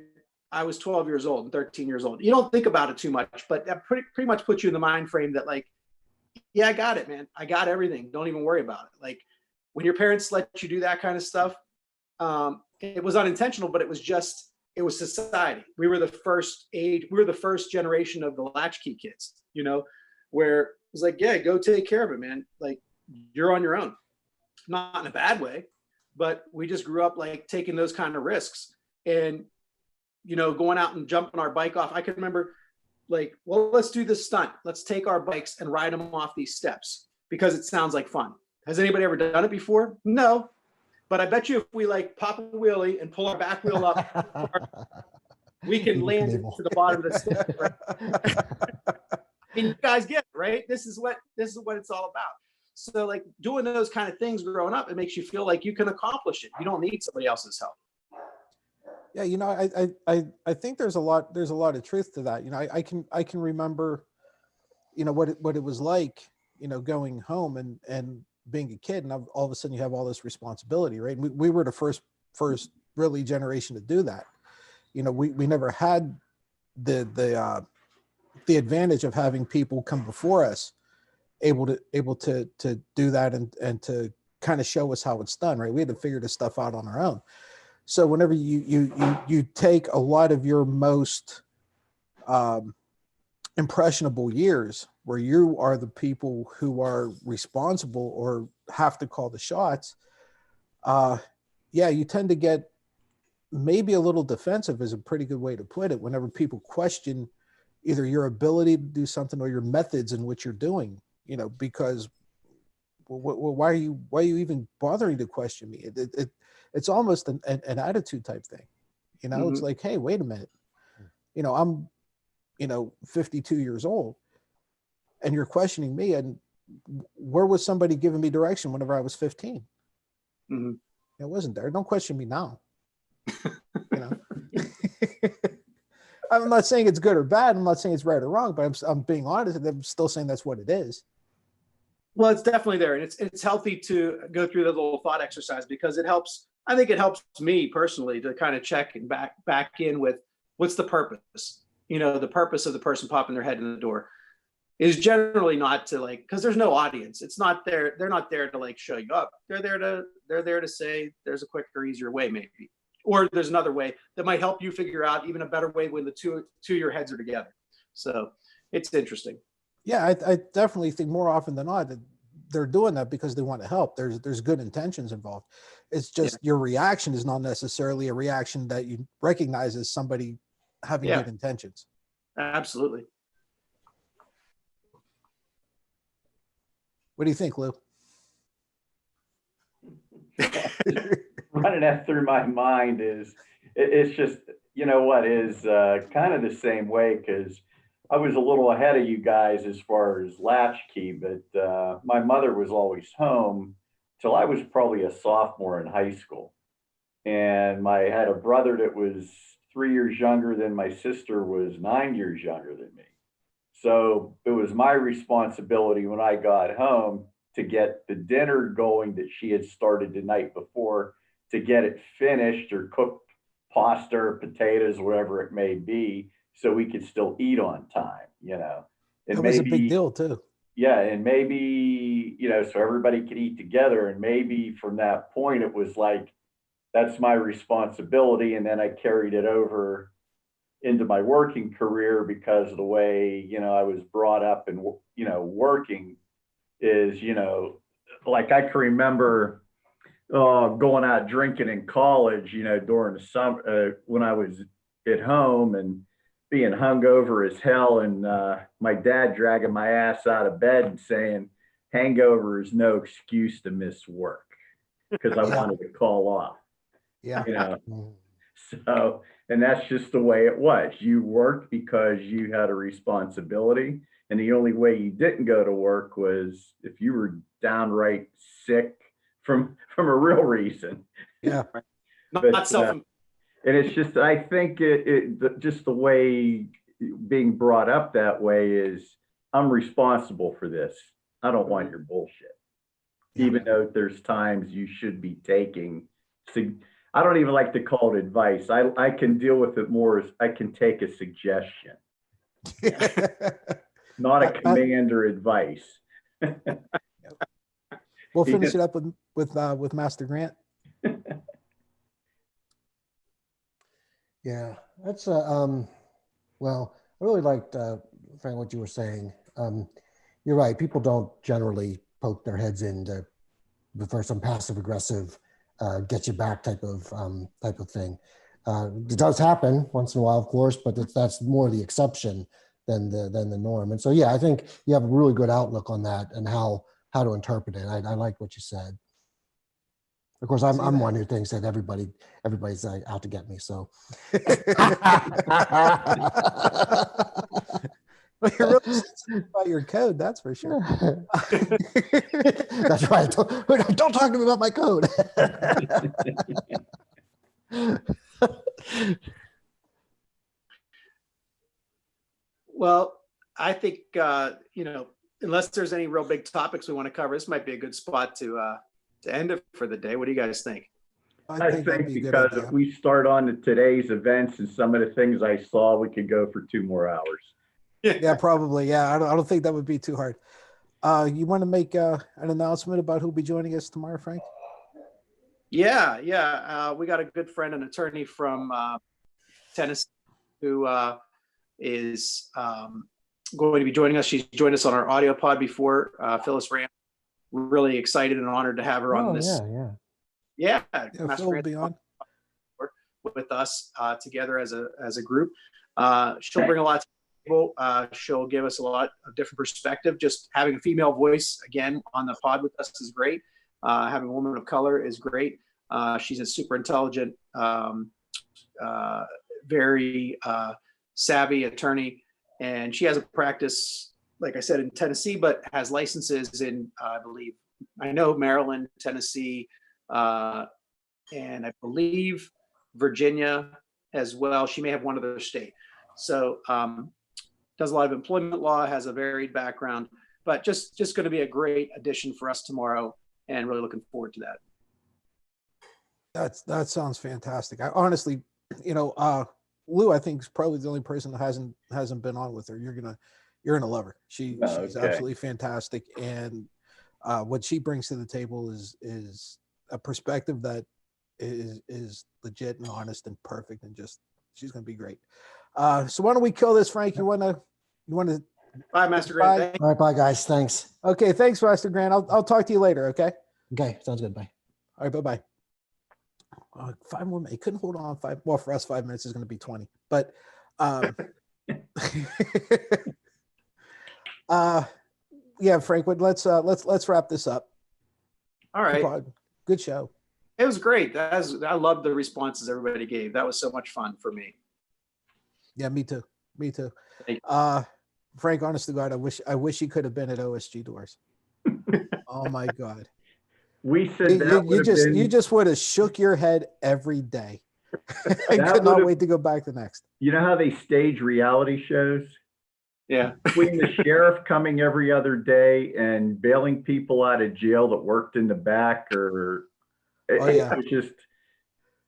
I was 12 years old and 13 years old. You don't think about it too much, but that pretty much puts you in the mind frame that, like, yeah, I got it, man. I got everything. Don't even worry about it. Like, when your parents let you do that kind of stuff, it was unintentional, but it was society. We were the first generation of the latchkey kids, where it was like, yeah, go take care of it, man. Like, you're on your own. Not in a bad way, but we just grew up like taking those kind of risks and, going out and jumping our bike off. I can remember, like, well, let's do this stunt. Let's take our bikes and ride them off these steps because it sounds like fun. Has anybody ever done it before? No. But I bet you if we like pop a wheelie and pull our back wheel up, we can land it to the bottom of the step. Right? And you guys get it, right? This is what it's all about. So, like, doing those kind of things growing up, it makes you feel like you can accomplish it. You don't need somebody else's help. Yeah, I think there's a lot of truth to that. I can remember, what it was like, going home and being a kid, and all of a sudden you have all this responsibility, right? We were the first really generation to do that. We never had the advantage of having people come before us able to do that and to kind of show us how it's done, right? We had to figure this stuff out on our own. So whenever you take a lot of your most impressionable years where you are the people who are responsible or have to call the shots, you tend to get maybe a little defensive is a pretty good way to put it. Whenever people question either your ability to do something or your methods in which you're doing, because why are you even bothering to question me? It's almost an attitude type thing. It's like, hey, wait a minute. I'm 52 years old and you're questioning me, and where was somebody giving me direction whenever I was 15? It wasn't there. Don't question me now. I'm not saying it's good or bad. I'm not saying it's right or wrong, but I'm being honest. I'm still saying that's what it is. Well, it's definitely there, and it's healthy to go through the little thought exercise, because it helps. I think it helps me personally to kind of check and back in with what's the purpose. The purpose of the person popping their head in the door is generally not to, like, because there's no audience. It's not there. They're not there to like show you up. They're there to say there's a quicker, easier way, maybe, or there's another way that might help you figure out even a better way when the two of your heads are together. So it's interesting. Yeah, I definitely think more often than not that they're doing that because they want to help. There's good intentions involved. It's just your reaction is not necessarily a reaction that you recognize as somebody having good intentions. Absolutely. What do you think, Lou? Running that through my mind is, it's just, you know what, is kind of the same way, because I was a little ahead of you guys as far as latchkey, but my mother was always home till I was probably a sophomore in high school. And I had a brother that was 3 years younger than my sister was 9 years younger than me. So it was my responsibility when I got home to get the dinner going that she had started the night before, to get it finished or cooked, pasta or potatoes, whatever it may be, so we could still eat on time, you know. And That was a maybe, big deal too. yeah, and maybe, you know, so everybody could eat together. And maybe from that point, it was like, that's my responsibility. And then I carried it over into my working career, because of the way, you know, I was brought up and, you know, working is, you know, like I can remember going out drinking in college, you know, during the summer when I was at home and being hungover as hell, and my dad dragging my ass out of bed and saying, hangover is no excuse to miss work, because I Yeah. wanted to call off, Yeah. you know. Mm. So, and that's just the way it was. You worked because you had a responsibility. And the only way you didn't go to work was if you were downright sick from a real reason. Yeah. But, Not self. and it's just, I think just the way being brought up that way is, I'm responsible for this. I don't want your bullshit. Yeah. Even though there's times you should be taking, I don't even like to call it advice. I can deal with it more as I can take a suggestion, not a command or advice. We'll finish it up with Master Grant. Yeah, that's well, I really liked Frank, what you were saying. You're right. People don't generally poke their heads in for some passive aggressive get you back type of thing. It does happen once in a while, of course, but that's more the exception than the norm. And so, yeah, I think you have a really good outlook on that and how to interpret it. I like what you said. Of course, I'm one who thinks that everybody's out to get me. So Well, you're really sensitive about your code, that's for sure. That's right. Don't talk to me about my code. Well, I think you know, unless there's any real big topics we want to cover, this might be a good spot to end it for the day. What do you guys think? I that'd think be a good because idea. if we start on to today's events and some of the things I saw, we could go for 2 more hours. Yeah, probably. Yeah, I don't think that would be too hard. You want to make an announcement about who'll be joining us tomorrow, Frank? Yeah. We got a good friend, an attorney from Tennessee, who is going to be joining us. She's joined us on our audio pod before, Phyllis Ram. We're really excited and honored to have her on this. Yeah. Yeah, Phil will be on with us together as a group. She'll bring a lot to the table. She'll give us a lot of different perspective. Just having a female voice again on the pod with us is great. Having a woman of color is great. She's a super intelligent, very savvy attorney, and she has a practice, like I said, in Tennessee, but has licenses in, I know Maryland, Tennessee, and I believe Virginia as well. She may have one other state. So does a lot of employment law, has a varied background, but just going to be a great addition for us tomorrow, and really looking forward to that. That sounds fantastic. I honestly, you know, Lou, I think is probably the only person that hasn't been on with her. You're gonna love her. She's absolutely fantastic, and what she brings to the table is a perspective that is legit and honest and perfect, and just she's gonna be great. So why don't we kill this, Frank? You wanna Bye, Master Grant. All right, bye guys. Thanks. Okay, thanks, Master Grant. I'll talk to you later. Okay. Okay, sounds good. Bye. All right, bye-bye. 5 more minutes. He couldn't hold on 5. Well, for us, 5 minutes is going to be 20. But yeah, Frank, let's wrap this up. All right. Good show. It was great. I loved the responses everybody gave. That was so much fun for me. Yeah, me too. Me too. Thank Frank, honest to God, I wish you could have been at OSG doors. Oh my God. We said that would have been. You just would have shook your head every day. I could not wait to go back the next. You know how they stage reality shows? Yeah. Between the sheriff coming every other day and bailing people out of jail that worked in the back, or Oh, yeah. it was just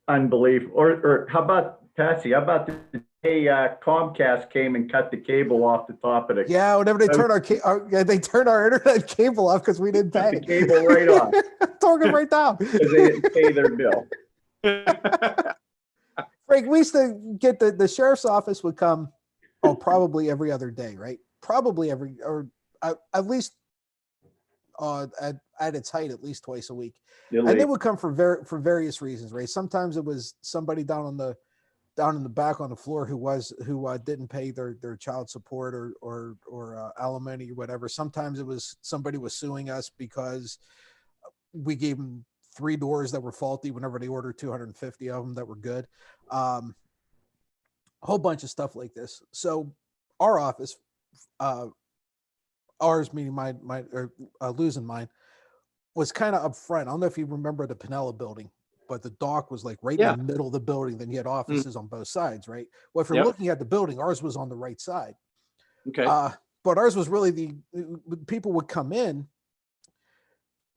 unbelievable. Or how about Patsy? How about the day Comcast came and cut the cable off the top of the Yeah, whenever they turn they turn our internet cable off because we didn't pay. the cable right off Took it right down. because they didn't pay their bill. Frank, we used to get the sheriff's office would come, probably every other day, right? Probably at least at its height, at least twice a week. And they would come for various reasons, right? Sometimes it was somebody down in the back on the floor who didn't pay their child support or alimony or whatever. Sometimes it was somebody was suing us because we gave them 3 doors that were faulty whenever they ordered 250 of them that were good. A whole bunch of stuff like this. So our office, ours meaning Lou's and mine, was kind of up front. I don't know if you remember the Pinella building, but the dock was like right in the middle of the building. Then you had offices on both sides, right? Well, if you're looking at the building, ours was on the right side. Okay. But ours was really people would come in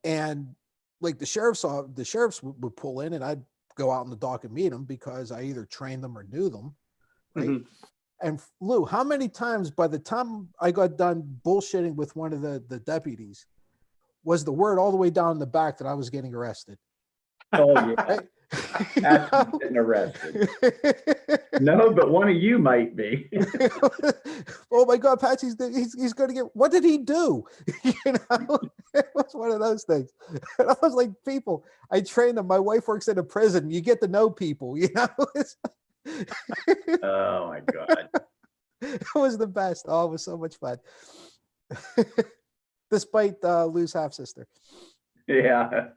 and like the sheriffs would pull in and I'd go out on the dock and meet them because I either trained them or knew them. Right. Mm-hmm. And Lou, how many times by the time I got done bullshitting with one of the deputies was the word all the way down in the back that I was getting arrested? Oh yeah. That's getting arrested. No, but one of you might be. Oh my God, Patsy's he's going to get. What did he do? It was one of those things. And I was like, people, I trained them. My wife works in a prison. You get to know people. Oh my God. It was the best. Oh, it was so much fun. Despite Lou's half sister. Yeah.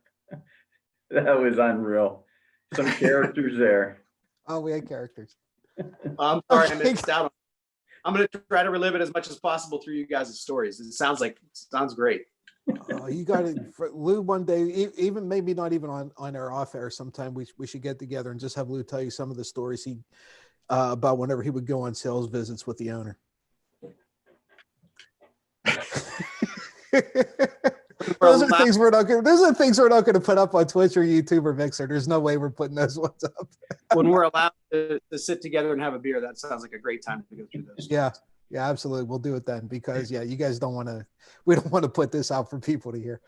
That was unreal. Some characters there. Oh, we had characters. I'm sorry I missed out on. I'm going to try to relive it as much as possible through you guys' stories. It sounds great. You got it, Lou. One day, even maybe not even on our off air. Sometime we should get together and just have Lou tell you some of the stories he about whenever he would go on sales visits with the owner. Those are things we're not going to put up on Twitch or YouTube or Mixer. There's no way we're putting those ones up. When we're allowed to sit together and have a beer, that sounds like a great time to go through those. Yeah, absolutely. We'll do it then because you guys we don't want to put this out for people to hear.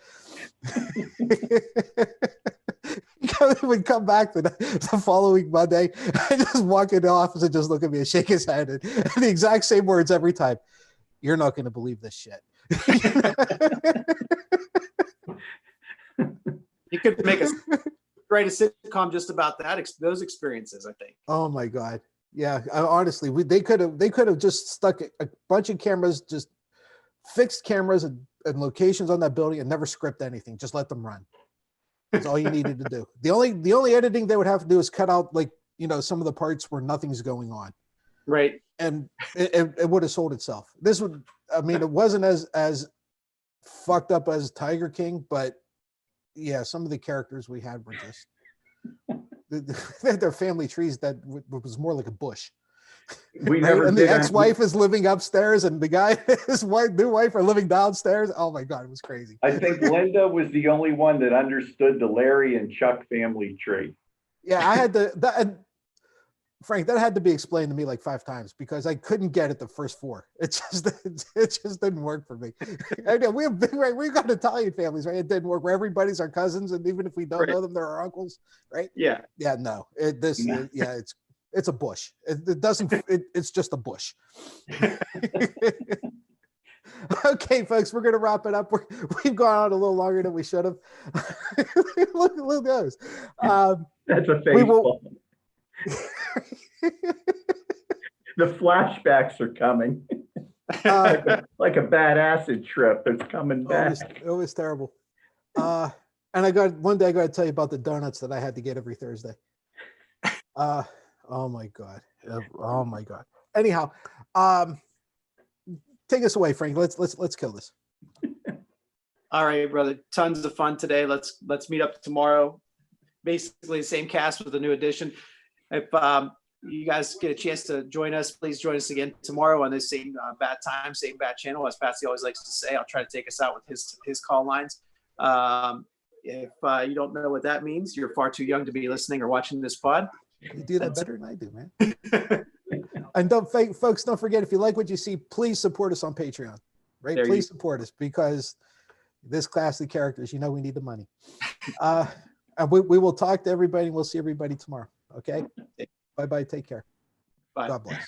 He would come back the following Monday and just walk in the office and just look at me and shake his head and the exact same words every time. You're not going to believe this shit. You could write a sitcom just about those experiences, I think. Oh my God. Yeah. Honestly, they could have just stuck a bunch of cameras, just fixed cameras and locations on that building and never script anything. Just let them run. That's all you needed to do. The only editing they would have to do is cut out some of the parts where nothing's going on. Right. And it would have sold itself. It wasn't as fucked up as Tiger King, but yeah, some of the characters we had were just they had their family trees that was more like a bush. And the ex-wife is living upstairs, and the guy, his new wife, are living downstairs. Oh my God, it was crazy. I think Linda was the only one that understood the Larry and Chuck family tree. Yeah, I had Frank, that had to be explained to me like 5 times because I couldn't get it the first 4. It just didn't work for me. I know we've got Italian families, right? It didn't work where everybody's our cousins, and even if we don't know them, they're our uncles, right? Yeah. Yeah. No. It's a bush. It doesn't. It's just a bush. Okay, folks, we're gonna wrap it up. We've gone on a little longer than we should have. Look goes. That's a faithful. The flashbacks are coming. Like a bad acid trip that's coming back. It was terrible. And one day I got to tell you about the donuts that I had to get every Thursday. Oh my God. Oh my God. Anyhow, take us away, Frank. Let's kill this. All right, brother. Tons of fun today. Let's meet up tomorrow. Basically the same cast with a new addition. If you guys get a chance to join us, please join us again tomorrow on this same bad time, same bad channel. As Patsy always likes to say, I'll try to take us out with his call lines. If you don't know what that means, you're far too young to be listening or watching this pod. You do that better than I do, man. And folks, don't forget, if you like what you see, please support us on Patreon. Right? Please support us, because this class of characters, we need the money. And we will talk to everybody, and we'll see everybody tomorrow. Okay? Bye-bye. Take care. Bye. God bless.